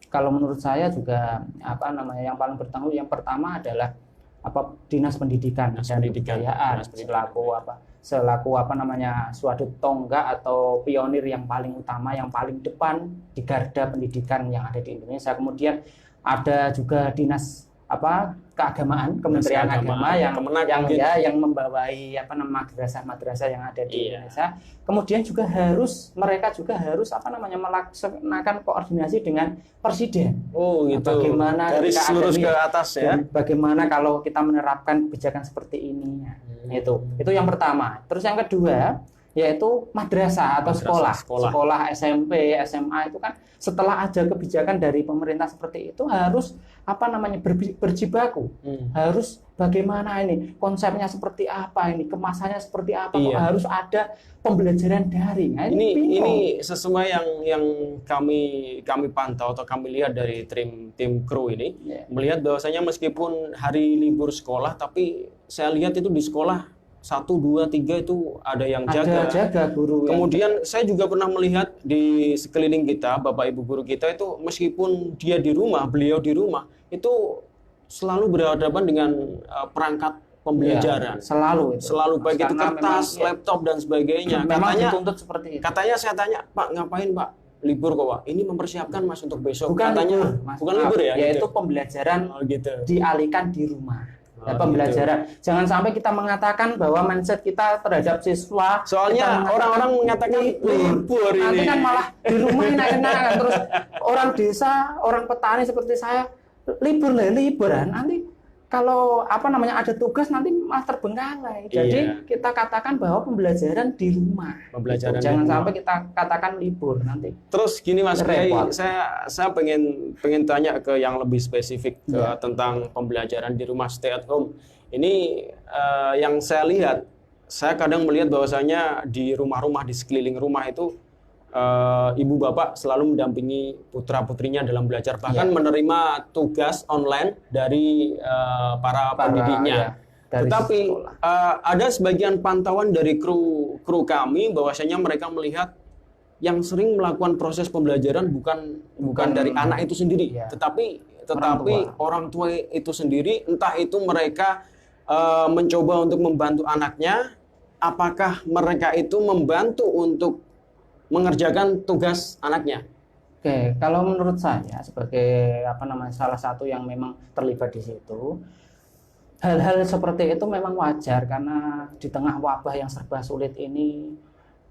kalau menurut saya juga apa namanya yang paling bertanggung, yang pertama adalah apa dinas pendidikan Dinas dan pendidikan, kebudayaan dinas pendidikan. selaku apa namanya suatu tonggak atau pionir yang paling utama, yang paling depan di garda pendidikan yang ada di Indonesia. Kemudian ada juga dinas apa keagamaan, Kementerian Keagamaan, Agama Kemenak yang mungkin. yang membawai apa nama madrasah-madrasah yang ada di Iya. Indonesia. Kemudian juga mereka juga harus apa namanya melaksanakan koordinasi dengan presiden. Oh gitu. Bagaimana Garis ketika lurus ada ke nih, atas ya. dan bagaimana kalau kita menerapkan kebijakan seperti ini. Itu yang pertama. Terus yang kedua yaitu madrasah atau Madrasah, sekolah SMP, SMA itu kan setelah ada kebijakan dari pemerintah seperti itu harus apa namanya berjibaku. Harus bagaimana ini konsepnya seperti apa, ini kemasannya seperti apa, kok Iya. harus ada pembelajaran daring. Nah, Ini bingung. sesuai yang kami pantau atau kami lihat dari tim kru ini, Iya. melihat bahwasanya meskipun hari libur sekolah, tapi saya lihat itu di sekolah 1, 2, 3 itu ada yang ada jaga guru yang- Kemudian saya juga pernah melihat di sekeliling kita, Bapak Ibu guru kita itu meskipun dia di rumah, beliau di rumah, itu selalu berhadapan dengan perangkat pembelajaran. Iya, selalu itu. Selalu baik itu Karena kertas, memang, iya, laptop dan sebagainya. memang Katanya dituntut seperti itu. katanya saya tanya, "Pak, ngapain, Pak? Libur kok, Pak? Ini mempersiapkan Mas untuk besok." Bukan Katanya libur, Mas. bukan libur ya? Yaitu gitu. pembelajaran Oh, gitu. dialihkan di rumah. Oh, Ya, pembelajaran. Jangan sampai kita mengatakan bahwa mindset kita terhadap siswa. Soalnya kita mengatakan orang-orang mengatakan libur Nanti ini. kan malah di rumah enak-enak kan. Terus orang desa, orang petani seperti saya liburan. Nanti kalau apa namanya ada tugas nanti malah terbengkalai. Jadi Iya. kita katakan bahwa pembelajaran di rumah. Pembelajaran di Jangan rumah. sampai kita katakan libur nanti. Terus gini Mas Kiai, Repot. saya pengen tanya ke yang lebih spesifik Iya. tentang pembelajaran di rumah, stay at home. Ini yang saya lihat, saya kadang melihat bahwasanya di rumah-rumah, di sekeliling rumah itu ibu bapak selalu mendampingi putra putrinya dalam belajar, bahkan Iya. menerima tugas online dari para pendidiknya. ya, dari Tetapi sekolah. ada sebagian pantauan dari kru kami bahwasanya mereka melihat yang sering melakukan proses pembelajaran bukan dari anak itu sendiri, Iya. tetapi Orang orang tua itu sendiri, entah itu mereka mencoba untuk membantu anaknya, apakah mereka itu membantu untuk mengerjakan tugas anaknya. Oke, kalau menurut saya sebagai apa namanya salah satu yang memang terlibat di situ, hal-hal seperti itu memang wajar karena di tengah wabah yang serba sulit ini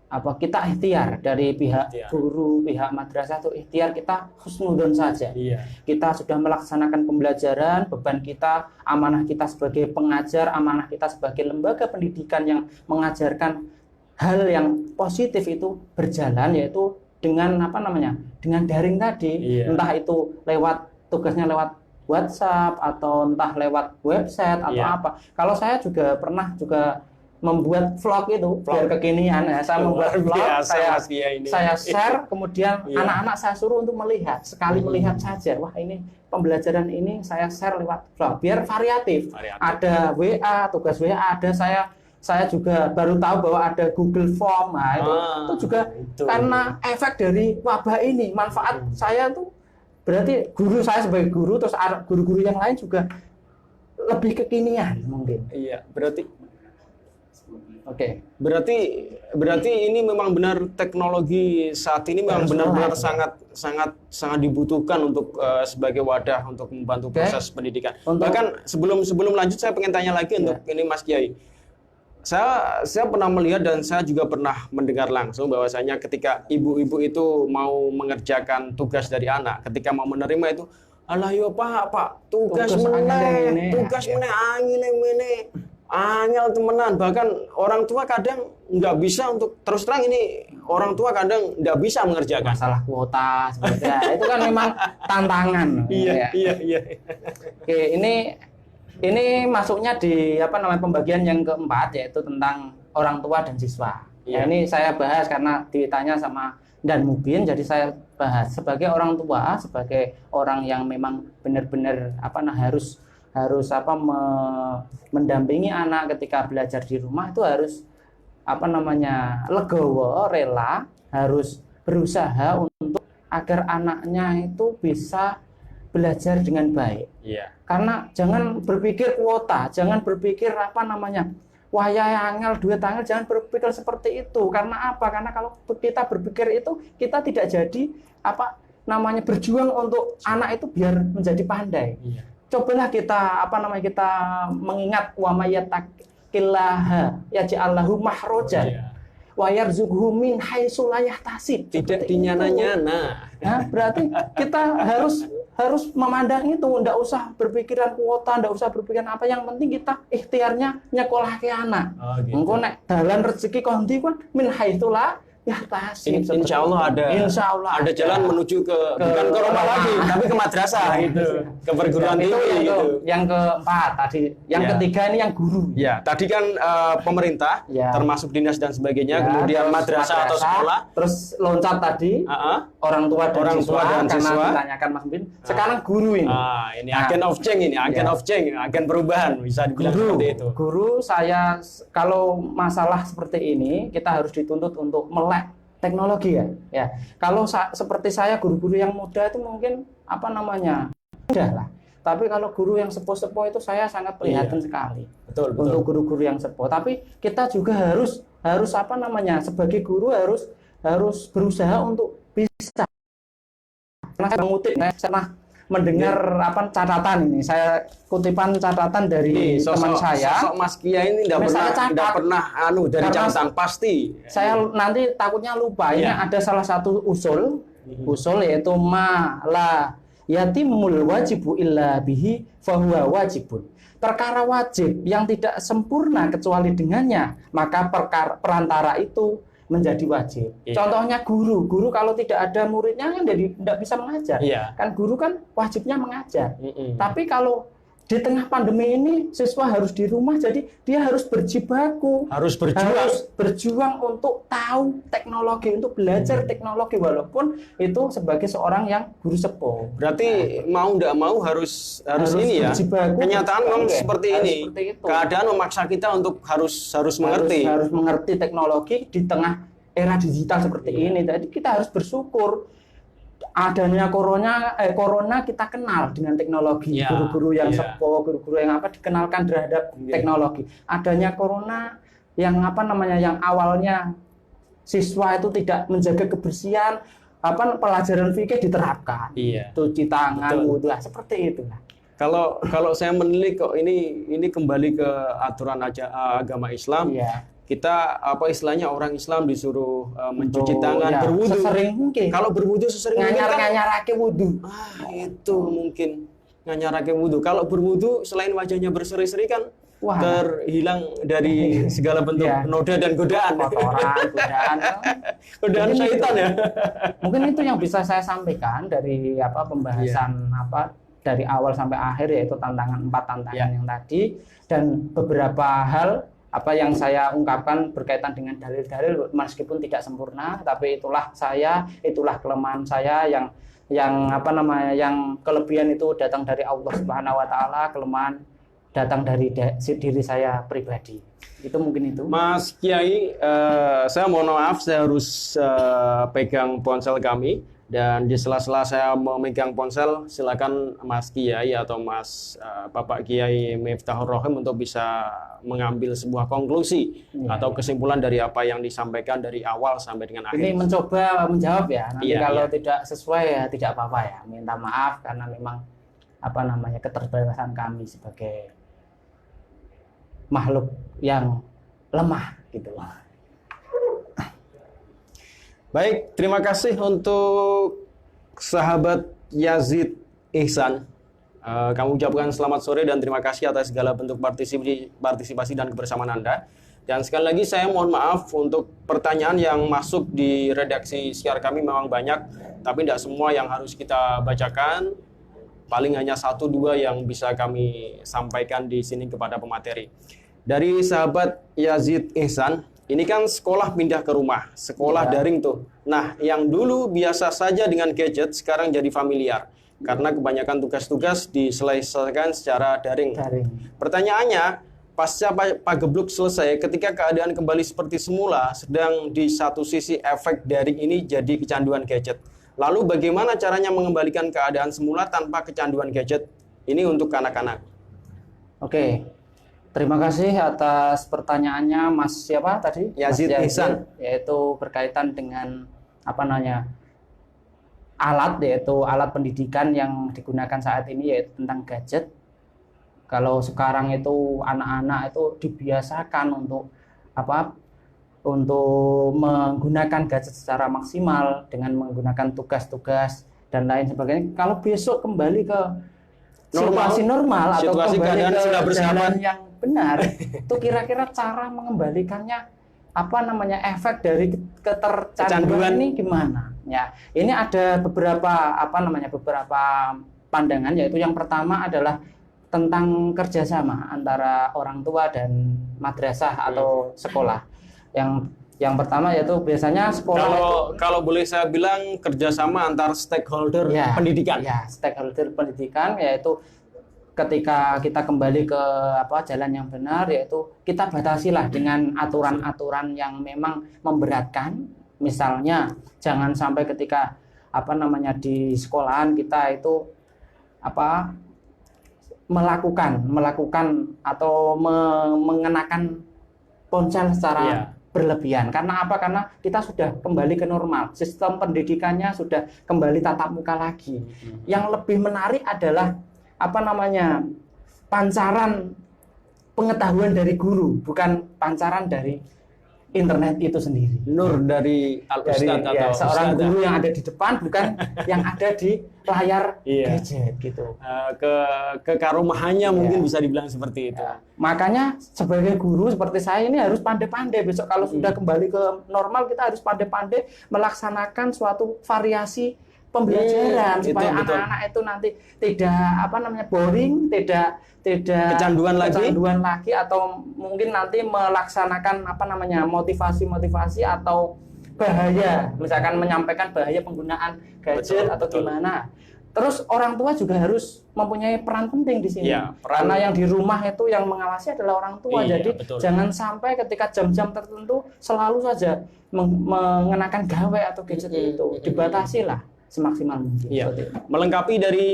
apa kita ikhtiar dari pihak Ikhtiar. guru, pihak madrasah itu ikhtiar kita husnudon saja. Iya. Kita sudah melaksanakan pembelajaran, beban kita, amanah kita sebagai pengajar, amanah kita sebagai lembaga pendidikan yang mengajarkan hal yang positif itu berjalan, yaitu dengan apa namanya, dengan daring tadi, Iya. entah itu lewat tugasnya lewat WhatsApp atau entah lewat website atau Iya. apa. Kalau saya juga pernah juga membuat vlog itu biar kekinian ya. Saya membuat Luar vlog, biasa, saya Mas Kiai ini. saya share, kemudian Iya. anak-anak saya suruh untuk melihat, sekali melihat saja, wah ini pembelajaran ini saya share lewat vlog biar variatif. Variatif. Ada WA, tugas WA, ada saya juga baru tahu bahwa ada Google Form. Nah, itu juga itu. karena efek dari wabah ini, manfaat saya tuh berarti guru saya sebagai guru, terus guru-guru yang lain juga lebih kekinian mungkin. Iya, berarti Oke. berarti ini memang benar teknologi saat ini memang Harus benar-benar melek. sangat dibutuhkan untuk sebagai wadah untuk membantu Oke. proses pendidikan. Untuk- Bahkan sebelum lanjut saya pengen tanya lagi untuk ini Mas Kiai. Saya pernah melihat dan saya juga pernah mendengar langsung bahwasanya ketika ibu-ibu itu mau mengerjakan tugas dari anak, ketika mau menerima itu, alah yo Pak, tugas Tugas angin meneh, ini." tugas meneh angin meneh. angel temenan, bahkan orang tua kadang nggak bisa untuk terus terang ini orang tua kadang nggak bisa mengerjakan. Masalah kuota sebenarnya itu kan memang tantangan. Iya, ya. iya. Oke, ini masuknya di apa namanya pembagian yang keempat, yaitu tentang orang tua dan siswa. Iya. Ya, ini saya bahas karena ditanya sama Dan Mubin, jadi saya bahas sebagai orang tua, sebagai orang yang memang benar-benar harus mendampingi anak ketika belajar di rumah, itu harus legowo, rela, harus berusaha untuk agar anaknya itu bisa belajar dengan baik. Iya. Karena jangan berpikir kuota, jangan berpikir wayah angel, duit angel, jangan berpikir seperti itu. Karena apa? Karena kalau kita berpikir itu, kita tidak jadi berjuang untuk anak itu biar menjadi pandai. Iya. Cobalah kita kita mengingat wa mayyataqillaha yaj'allahu mahrojan. Iya. Wa yarzuqhu min haitsu la yahtasib. Tidak dinyana-nyana. Nah, berarti kita harus memandang itu, enggak usah berpikiran kuota, enggak usah berpikiran apa, yang penting kita ikhtiarnya nyekolahke anak. Oh, gitu. Engko nek dalan rezeki kok ndi kan min haitsu la yahtasib. Insya Allah ada jalan menuju ke bukan ke rumah lagi, tapi ke madrasah gitu, ke perguruan itu tinggi gitu. Yang keempat tadi, yang ketiga ini yang guru. Ya, tadi kan pemerintah, termasuk dinas dan sebagainya, kemudian madrasah atau sekolah, terus loncat tadi orang tua dan siswa, karena ditanyakan Mas Bin. Sekarang guru ini. Ini agen of change ini, agen perubahan, bisa dibilang seperti itu. Guru saya kalau masalah seperti ini kita harus dituntut untuk melek teknologi ya. Kalau seperti saya guru-guru yang muda itu mungkin mudah lah. Tapi kalau guru yang sepuh-sepuh itu saya sangat prihatin sekali. Betul. Untuk guru-guru yang sepuh. Tapi kita juga harus sebagai guru harus berusaha untuk bisa. Karena saya mengutip, saya pernah mendengar catatan ini. Saya kutipan catatan dari teman saya. Sosok Mas Kiai ini tidak pernah dari catatan pasti. Saya nanti takutnya lupa. Ini ada salah satu usul yaitu la yatimul wajibu illa bihi fahuwa wajibun. Perkara wajib yang tidak sempurna kecuali dengannya, maka perantara itu menjadi wajib. Contohnya guru kalau tidak ada muridnya kan jadi tidak bisa mengajar. Kan guru kan wajibnya mengajar. Tapi kalau di tengah pandemi ini siswa harus di rumah, jadi dia harus berjibaku, harus berjuang untuk tahu teknologi, untuk belajar teknologi, walaupun itu sebagai seorang yang guru sepuh. Berarti mau tidak mau harus ini ya. Kenyataan memang seperti ini. Keadaan memaksa kita untuk harus mengerti teknologi di tengah era digital seperti ini. Jadi kita harus bersyukur. Adanya corona kita kenal dengan teknologi, guru-guru yang sepuh, guru-guru yang dikenalkan terhadap teknologi. Adanya corona yang yang awalnya siswa itu tidak menjaga kebersihan, pelajaran fikih diterapkan, cuci tangan, wudhu, seperti itulah. Kalau saya menilik kok ini kembali ke aturan agama Islam. Kita istilahnya orang Islam disuruh mencuci tangan, berwudu. Sesering mungkin. Kalau berwudu sesering mungkin nganyarake wudu. Itu mungkin nganyarake wudu. Kalau berwudu selain wajahnya berseri-seri kan terhilang dari segala bentuk noda dan godaan. Godaan syaitan ya. Mungkin itu yang bisa saya sampaikan dari pembahasan dari awal sampai akhir, yaitu empat tantangan yang tadi, dan beberapa hal yang saya ungkapkan berkaitan dengan dalil-dalil, meskipun tidak sempurna, tapi itulah kelemahan saya yang kelebihan itu datang dari Allah Subhanahu wa taala, kelemahan datang dari diri saya pribadi. Itu mungkin itu. Mas Kiai, saya mohon maaf, saya harus pegang ponsel kami. Dan di sela-sela saya memegang ponsel, silakan Mas Kiai atau Bapak Kiai Miftahur Rahim untuk bisa mengambil sebuah konklusi atau kesimpulan dari apa yang disampaikan dari awal sampai dengan akhir. Ini mencoba menjawab ya. Nanti kalau tidak sesuai ya tidak apa-apa ya. Minta maaf karena memang keterbatasan kami sebagai makhluk yang lemah gitu loh. Baik, terima kasih untuk sahabat Yazid Ihsan Kami ucapkan selamat sore dan terima kasih atas segala bentuk partisipasi dan kebersamaan Anda. Dan sekali lagi saya mohon maaf untuk pertanyaan yang masuk di redaksi siar kami memang banyak, tapi tidak semua yang harus kita bacakan. Paling hanya 1-2 yang bisa kami sampaikan di sini kepada pemateri. Dari sahabat Yazid Ihsan, ini kan sekolah pindah ke rumah, sekolah daring tuh. Nah, yang dulu biasa saja dengan gadget sekarang jadi familiar. Karena kebanyakan tugas-tugas diselesaikan secara daring. Pertanyaannya, pasca pagebluk selesai, ketika keadaan kembali seperti semula, sedang di satu sisi efek daring ini jadi kecanduan gadget. Lalu bagaimana caranya mengembalikan keadaan semula tanpa kecanduan gadget? Ini untuk anak-anak. Oke, terima kasih atas pertanyaannya Mas siapa tadi? Yazid Ihsan. Yaitu berkaitan dengan alat, yaitu alat pendidikan yang digunakan saat ini, yaitu tentang gadget. Kalau sekarang itu anak-anak itu dibiasakan untuk menggunakan gadget secara maksimal dengan menggunakan tugas-tugas dan lain sebagainya. Kalau besok kembali ke situasi normal atau kembali ke jalan yang benar, itu kira-kira cara mengembalikannya efek dari ketercanduan ini gimana? Ya, ini ada beberapa pandangan, yaitu yang pertama adalah tentang kerjasama antara orang tua dan madrasah atau sekolah. Yang pertama yaitu biasanya sekolah kalau boleh saya bilang kerjasama antar stakeholder pendidikan. Ya, stakeholder pendidikan, yaitu ketika kita kembali ke jalan yang benar, yaitu kita batasilah dengan aturan-aturan yang memang memberatkan. Misalnya jangan sampai ketika di sekolahan kita itu melakukan atau mengenakan ponsel secara berlebihan. Karena apa? Karena kita sudah kembali ke normal. Sistem pendidikannya sudah kembali tatap muka lagi. Yang lebih menarik adalah pancaran pengetahuan dari guru, bukan pancaran dari internet itu sendiri. Nur dari Al-Ustadz atau seorang guru yang ada di depan, bukan yang ada di layar gadget gitu. Ke karumahannya mungkin bisa dibilang seperti itu. Makanya sebagai guru seperti saya ini harus pandai-pandai. Besok kalau sudah kembali ke normal, kita harus pandai-pandai melaksanakan suatu variasi pembelajaran supaya anak-anak itu nanti tidak boring, tidak kecanduan lagi atau mungkin nanti melaksanakan motivasi atau bahaya, misalkan menyampaikan bahaya penggunaan gadget atau gimana. Terus orang tua juga harus mempunyai peran penting di sini. Karena yang di rumah itu yang mengawasi adalah orang tua. Jadi jangan sampai ketika jam-jam tertentu selalu saja mengenakan gawe atau gadget itu. Dibatasilah semaksimal mungkin. Melengkapi dari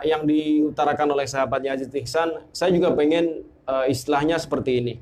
yang diutarakan oleh sahabatnya Yazid Ihsan, saya juga pengen istilahnya seperti ini.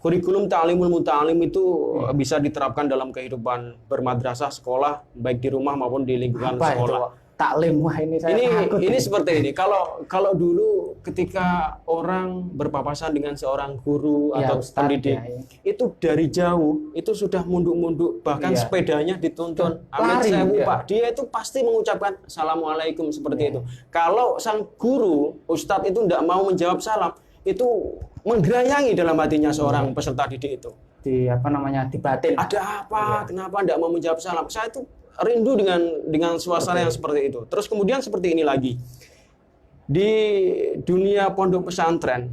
Kurikulum ta'limul muta'alim itu bisa diterapkan dalam kehidupan bermadrasah, sekolah, baik di rumah maupun di lingkungan sekolah. Taklim, wah ini saya ini seperti ini. Kalau dulu ketika orang berpapasan dengan seorang guru atau pendidik, itu dari jauh itu sudah munduk-munduk, bahkan sepedanya dituntun. Amin sewu Pak. Dia itu pasti mengucapkan assalamualaikum seperti itu. Kalau sang guru, ustadz itu tidak mau menjawab salam, itu menggerayangi dalam hatinya seorang peserta didik itu. Dibatin. Ada apa? Kenapa tidak mau menjawab salam? Saya itu rindu dengan suasana yang seperti itu. Terus kemudian seperti ini lagi. Di dunia pondok pesantren,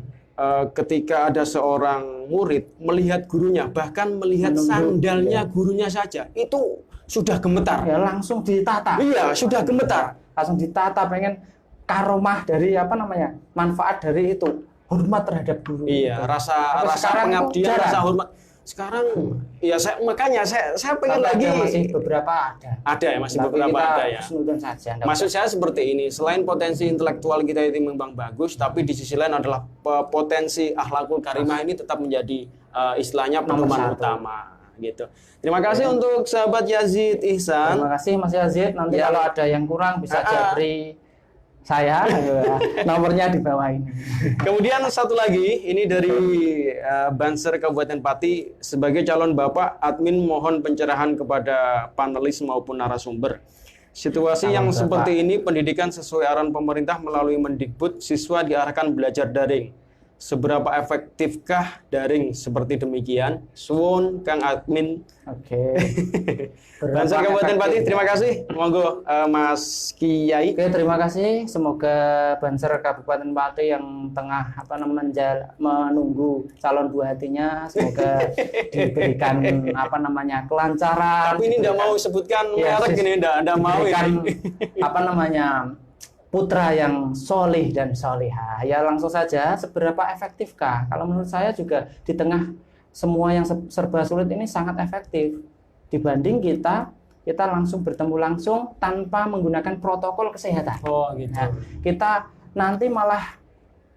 ketika ada seorang murid melihat gurunya, bahkan melihat sandalnya gurunya saja, itu sudah gemetar. Langsung ditata. Iya, sudah gemetar. Langsung ditata, pengen karomah dari manfaat dari itu. Hormat terhadap guru. Iya, rasa pengabdian, rasa hormat. Sekarang makanya saya pengen lagi masih beberapa ada ya, masih beberapa ada ya. Saja, maksud saya seperti ini, selain potensi intelektual kita itu memang bagus, tapi di sisi lain adalah potensi akhlakul karimah ini tetap menjadi istilahnya pedoman utama gitu. Terima kasih untuk sahabat Yazid Ihsan. Terima kasih Mas Yazid. Nanti kalau ada yang kurang bisa japri saya, nomornya di bawah ini. Kemudian satu lagi, ini dari Banser Kabupaten Pati. Sebagai calon bapak, admin mohon pencerahan kepada panelis maupun narasumber. Situasi Kalau yang Bapak- seperti ini, pendidikan sesuai arahan pemerintah melalui Mendikbud, siswa diarahkan belajar daring. Seberapa efektifkah daring seperti demikian? Suwun Kang Admin. Oke. Banser Kabupaten Pati, efektif, terima ya? kasih. Monggo Mas Kiai. Oke, terima kasih. Semoga Banser Kabupaten Pati yang tengah menunggu calon buah hatinya, semoga diberikan kelancaran. Tapi ini tidak mau sebutkan merek, ini tidak mau diberikan ini. putra yang solih dan solihah. Ya langsung saja, seberapa efektifkah? Kalau menurut saya juga di tengah semua yang serba sulit ini sangat efektif dibanding kita langsung bertemu langsung tanpa menggunakan protokol kesehatan. Oh gitu. Nah, kita nanti malah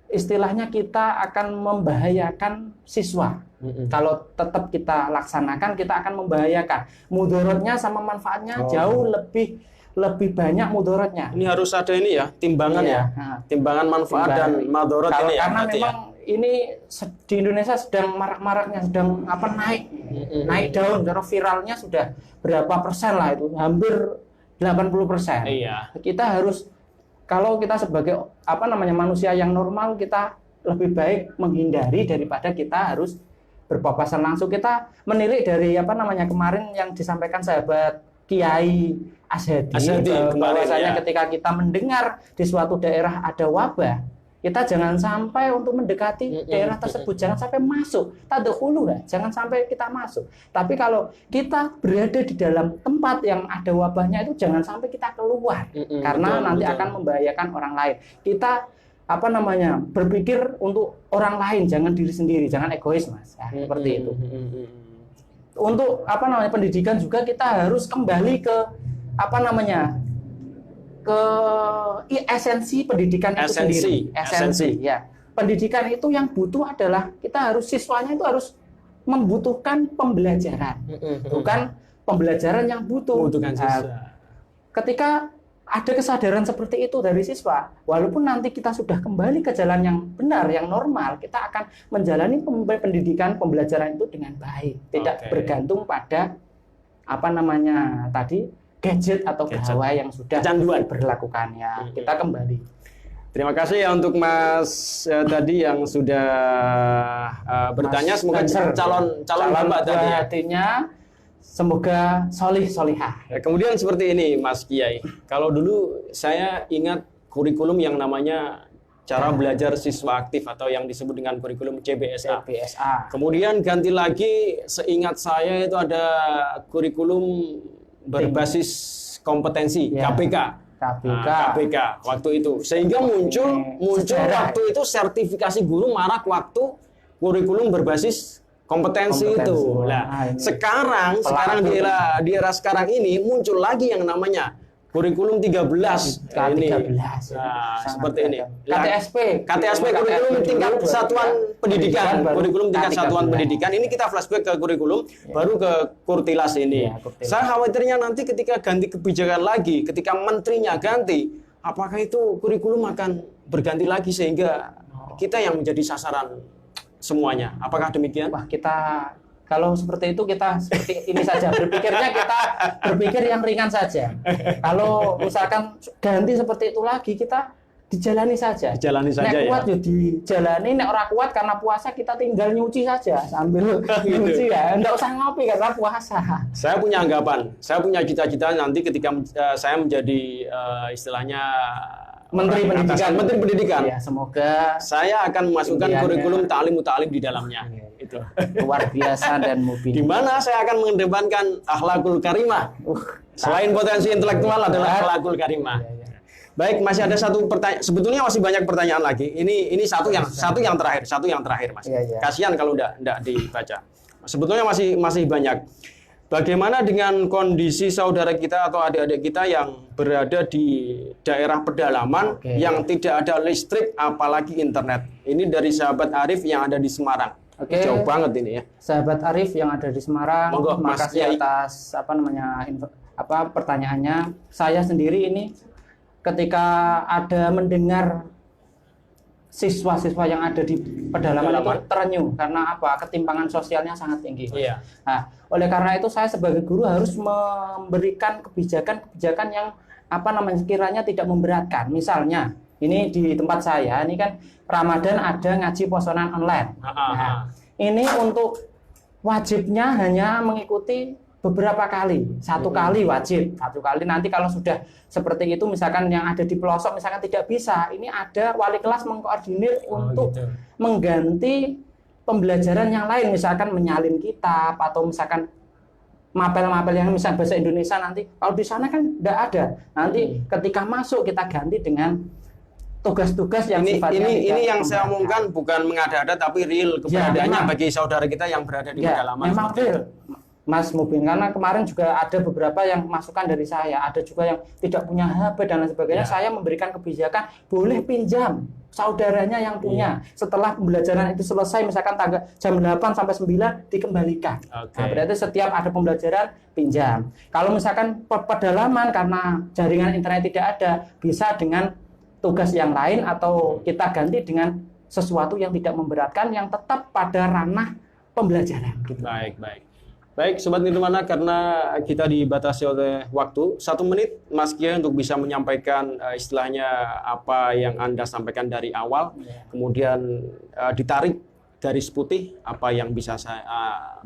istilahnya kita akan membahayakan siswa. Kalau tetap kita laksanakan, kita akan membahayakan. Mudorotnya sama manfaatnya jauh lebih banyak mudorotnya. Ini harus ada ini ya, timbangan ya. Nah, Timbangan manfaat dan madorot ini ya. karena berarti memang ini di Indonesia sedang marak-maraknya, sedang naik daun, karena viralnya sudah berapa persen lah itu, hampir 80%. Iya. Kita harus, kalau kita sebagai manusia yang normal, kita lebih baik menghindari daripada kita harus berpapasan langsung. Kita menilik dari kemarin yang disampaikan sahabat Kiai Ashadi bahwasanya ketika kita mendengar di suatu daerah ada wabah, kita jangan sampai untuk mendekati daerah tersebut, jangan sampai masuk, tadkhulu, jangan sampai kita masuk. Tapi kalau kita berada di dalam tempat yang ada wabahnya itu jangan sampai kita keluar, karena nanti akan membahayakan orang lain. Kita berpikir untuk orang lain, jangan diri sendiri, jangan egois, Mas. Ya, seperti itu. Untuk pendidikan juga kita harus kembali ke ke esensi pendidikan itu sendiri. Esensi. Ya. Pendidikan itu yang butuh adalah siswanya itu harus membutuhkan pembelajaran, bukan pembelajaran yang butuh. Ketika ada kesadaran seperti itu dari siswa, walaupun nanti kita sudah kembali ke jalan yang benar, yang normal, kita akan menjalani pendidikan, pembelajaran itu dengan baik, tidak bergantung pada gadget atau gawai yang sudah diberlakukannya. Kita kembali. Terima kasih ya untuk Mas tadi yang sudah bertanya. Semoga calon Bapak tadi ya. Hatinya semoga solihah. Kemudian seperti ini Mas Kiai. Kalau dulu saya ingat kurikulum yang namanya cara belajar siswa aktif atau yang disebut dengan kurikulum CBSA. Kemudian ganti lagi, seingat saya itu ada kurikulum berbasis kompetensi, KPK waktu itu, sehingga muncul waktu itu sertifikasi guru marak waktu kurikulum berbasis kompetensi itu. Nah, sekarang di era sekarang ini muncul lagi yang namanya kurikulum 13 ini. Seperti ini. KTSP kurikulum tingkat satuan pendidikan. Kurikulum tingkat satuan pendidikan. Ini kita flashback ke kurikulum baru ke Kurtilas ini. Saya khawatirnya nanti ketika ganti kebijakan lagi, ketika menterinya ganti, apakah itu kurikulum akan berganti lagi sehingga kita yang menjadi sasaran semuanya. Apakah demikian? Kalau seperti itu kita seperti ini saja, kita berpikir yang ringan saja. Kalau misalkan ganti seperti itu lagi, kita dijalani saja. Nek kuat ya dijalani, nek ora kuat karena puasa kita tinggal nyuci saja sambil nyuci ya. Enggak usah ngopi karena puasa. Saya punya anggapan, saya punya cita-cita nanti ketika saya menjadi istilahnya Menteri Pendidikan. Ya, semoga saya akan memasukkan kurikulum ta'lim muta'alim di dalamnya. Itu luar biasa dan mubin. Di mana saya akan mengedepankan akhlakul karimah. Selain potensi intelektual adalah akhlakul karimah. Baik, masih ada satu pertanyaan. Sebetulnya masih banyak pertanyaan lagi. Ini satu yang terakhir, Mas. Kasihan kalau enggak dibaca. Sebetulnya masih banyak. Bagaimana dengan kondisi saudara kita atau adik-adik kita yang berada di daerah pedalaman yang tidak ada listrik apalagi internet? Ini dari sahabat Arif yang ada di Semarang. Jauh banget ini ya. Sahabat Arif yang ada di Semarang, terima kasih atas pertanyaannya. Saya sendiri ini ketika ada mendengar siswa-siswa yang ada di pedalaman itu terenyuh karena apa? Ketimpangan sosialnya sangat tinggi. Iya. Nah, oleh karena itu saya sebagai guru harus memberikan kebijakan-kebijakan yang sekiranya tidak memberatkan. Misalnya, ini di tempat saya, ini kan Ramadan ada ngaji posonan online. Nah, ini untuk wajibnya hanya mengikuti beberapa kali, satu kali wajib, satu kali. Nanti kalau sudah seperti itu, misalkan yang ada di pelosok misalkan tidak bisa, ini ada wali kelas mengkoordinir untuk gitu. mengganti pembelajaran yang lain, misalkan menyalin kitab atau misalkan mapel-mapel yang misalnya bahasa Indonesia. Nanti kalau di sana kan tidak ada, nanti ketika masuk kita ganti dengan tugas-tugas yang sifatnya ini yang saya omongkan bukan mengada-ada tapi real keberadaannya bagi saudara kita yang berada di pedalaman. Memang real, Mas Mubin, karena kemarin juga ada beberapa yang masukan dari saya, ada juga yang tidak punya HP dan lain sebagainya. Saya memberikan kebijakan boleh pinjam saudaranya yang punya. Setelah pembelajaran itu selesai, misalkan jam 8 sampai 9 dikembalikan. Nah, berarti setiap ada pembelajaran pinjam. Kalau misalkan pedalaman karena jaringan internet tidak ada, bisa dengan tugas yang lain atau kita ganti dengan sesuatu yang tidak memberatkan yang tetap pada ranah pembelajaran. Gitu. Baik, Sobat Nirwana, karena kita dibatasi oleh waktu, 1 menit Mas Kiai untuk bisa menyampaikan istilahnya apa yang Anda sampaikan dari awal, kemudian ditarik garis putih apa yang bisa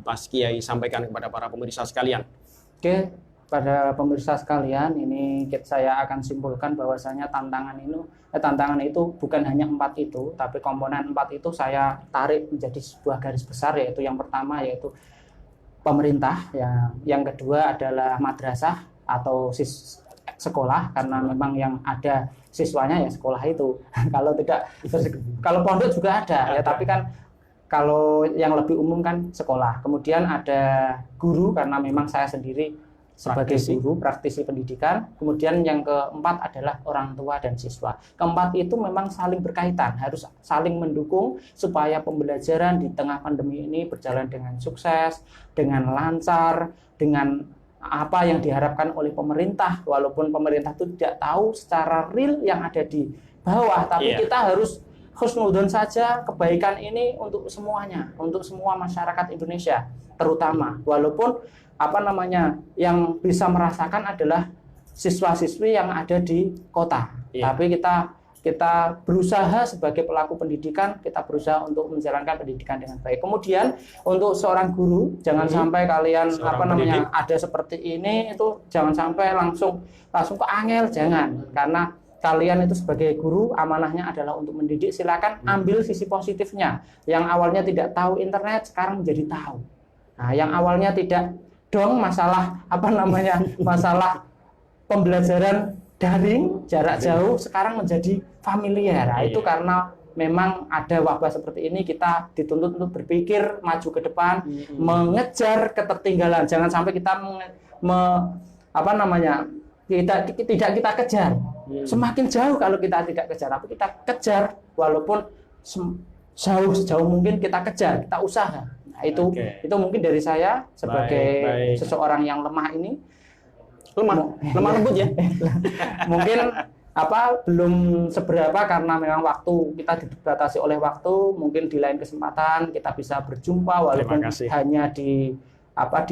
Mas Kiai sampaikan kepada para pemirsa sekalian. Oke, pada pemirsa sekalian, ini saya akan simpulkan bahwasanya tantangan itu bukan hanya 4 itu, tapi komponen 4 itu saya tarik menjadi sebuah garis besar, yaitu yang pertama yaitu pemerintah, yang kedua adalah madrasah atau sekolah, karena memang yang ada siswanya ya sekolah itu. Kalau pondok juga ada ya, tapi kan kalau yang lebih umum kan sekolah. Kemudian ada guru, karena memang saya sendiri sebagai guru praktisi pendidikan. Kemudian yang keempat adalah orang tua dan siswa. Keempat itu memang saling berkaitan, harus saling mendukung supaya pembelajaran di tengah pandemi ini berjalan dengan sukses, dengan lancar, dengan apa yang diharapkan oleh pemerintah. Walaupun pemerintah itu tidak tahu secara real yang ada di bawah, tapi kita harus husnudon saja kebaikan ini untuk semuanya, untuk semua masyarakat Indonesia terutama. Walaupun yang bisa merasakan adalah siswa-siswi yang ada di kota. Tapi kita berusaha sebagai pelaku pendidikan, kita berusaha untuk menjalankan pendidikan dengan baik. Kemudian untuk seorang guru, jangan sampai kalian ada seperti ini, itu jangan sampai langsung ke angel, jangan. Karena kalian itu sebagai guru, amanahnya adalah untuk mendidik. Silakan ambil sisi positifnya. Yang awalnya tidak tahu internet, sekarang menjadi tahu. Nah, yang awalnya tidak masalah masalah pembelajaran daring jarak jauh sekarang menjadi familiar. Nah, itu karena memang ada wabah seperti ini, kita dituntut untuk berpikir maju ke depan, mengejar ketertinggalan. Jangan sampai kita tidak kita kejar. Semakin jauh kalau kita tidak kejar, tapi kita kejar walaupun sejauh mungkin kita kejar, kita usaha. Nah, itu mungkin dari saya sebagai seseorang yang lemah ini. Lemah lembut ya. Mungkin belum seberapa karena memang waktu kita dibatasi oleh waktu. Mungkin di lain kesempatan kita bisa berjumpa walaupun hanya di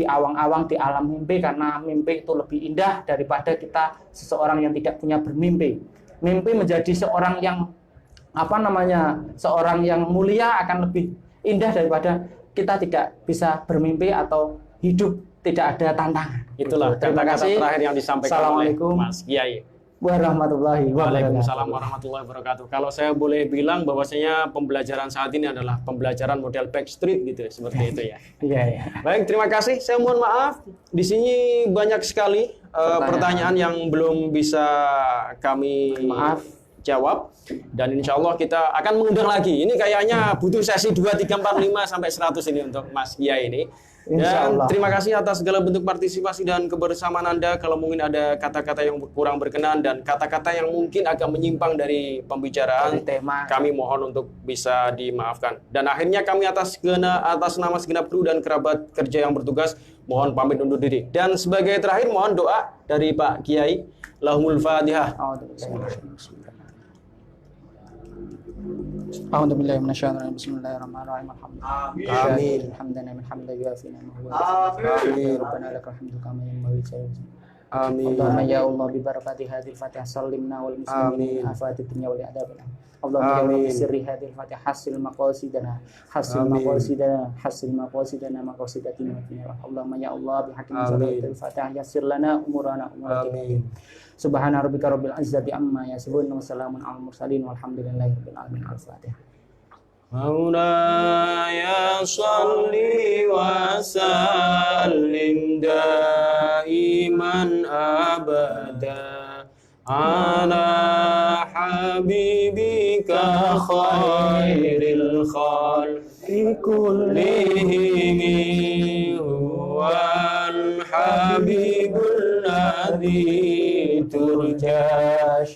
awang-awang di alam mimpi, karena mimpi itu lebih indah daripada kita seseorang yang tidak punya bermimpi. Mimpi menjadi seorang yang seorang yang mulia akan lebih indah daripada kita tidak bisa bermimpi atau hidup tidak ada tantangan. Itulah kata-kata terakhir yang disampaikan oleh Mas Kiai. Warahmatullahi wabarakatuh. Waalaikumsalam warahmatullahi wabarakatuh. Kalau saya boleh bilang bahwasanya pembelajaran saat ini adalah pembelajaran model backstreet gitu, seperti itu ya. Iya. Baik, terima kasih. Saya mohon maaf, di sini banyak sekali pertanyaan yang belum bisa kami jawab, dan insya Allah kita akan mengundang lagi. Ini kayaknya butuh sesi 2, 3, 4, 5 sampai 100 ini untuk Mas Kiai ini. Dan terima kasih atas segala bentuk partisipasi dan kebersamaan Anda. Kalau mungkin ada kata-kata yang kurang berkenan dan kata-kata yang mungkin agak menyimpang dari pembicaraan, kami mohon untuk bisa dimaafkan. Dan akhirnya kami atas nama segenap kru dan kerabat kerja yang bertugas, mohon pamit undur diri. Dan sebagai terakhir mohon doa dari Pak Kiai. Lahumul Fatihah. أعوذ بالله من الشيطان الرجيم بسم الله الرحمن الرحيم الحمد لله آمين. حمدنا من حمد يوافينا وهو آمين. ربنا لك الحمد كما ينبغي آمين. اللهم يا الله ببركات هذه الفاتحة سلمنا والمسلمين آمين. من آفات الدنيا والعذابنا اللهم يا الله آمين. بسر هذه الفاتحة حسن مقاصدنا حسن آمين. مقاصدنا حسن مقاصدنا مقاصدنا اللهم يا الله بحكم آمين. صلاة الفاتحة يسر لنا أمورنا آمين. سبحان ربك رب العزة عما يصفون وسلام على المرسلين والحمد لله رب العالمين. الفاتحة. مولاي صل وسلم دائما أبدا على حبيبك خير الخلق كلهم هو الحبيب الذي ترجى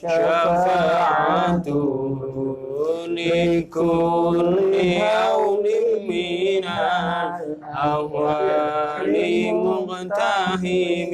شفاعته لكل يوم من الأهوال مقتحم.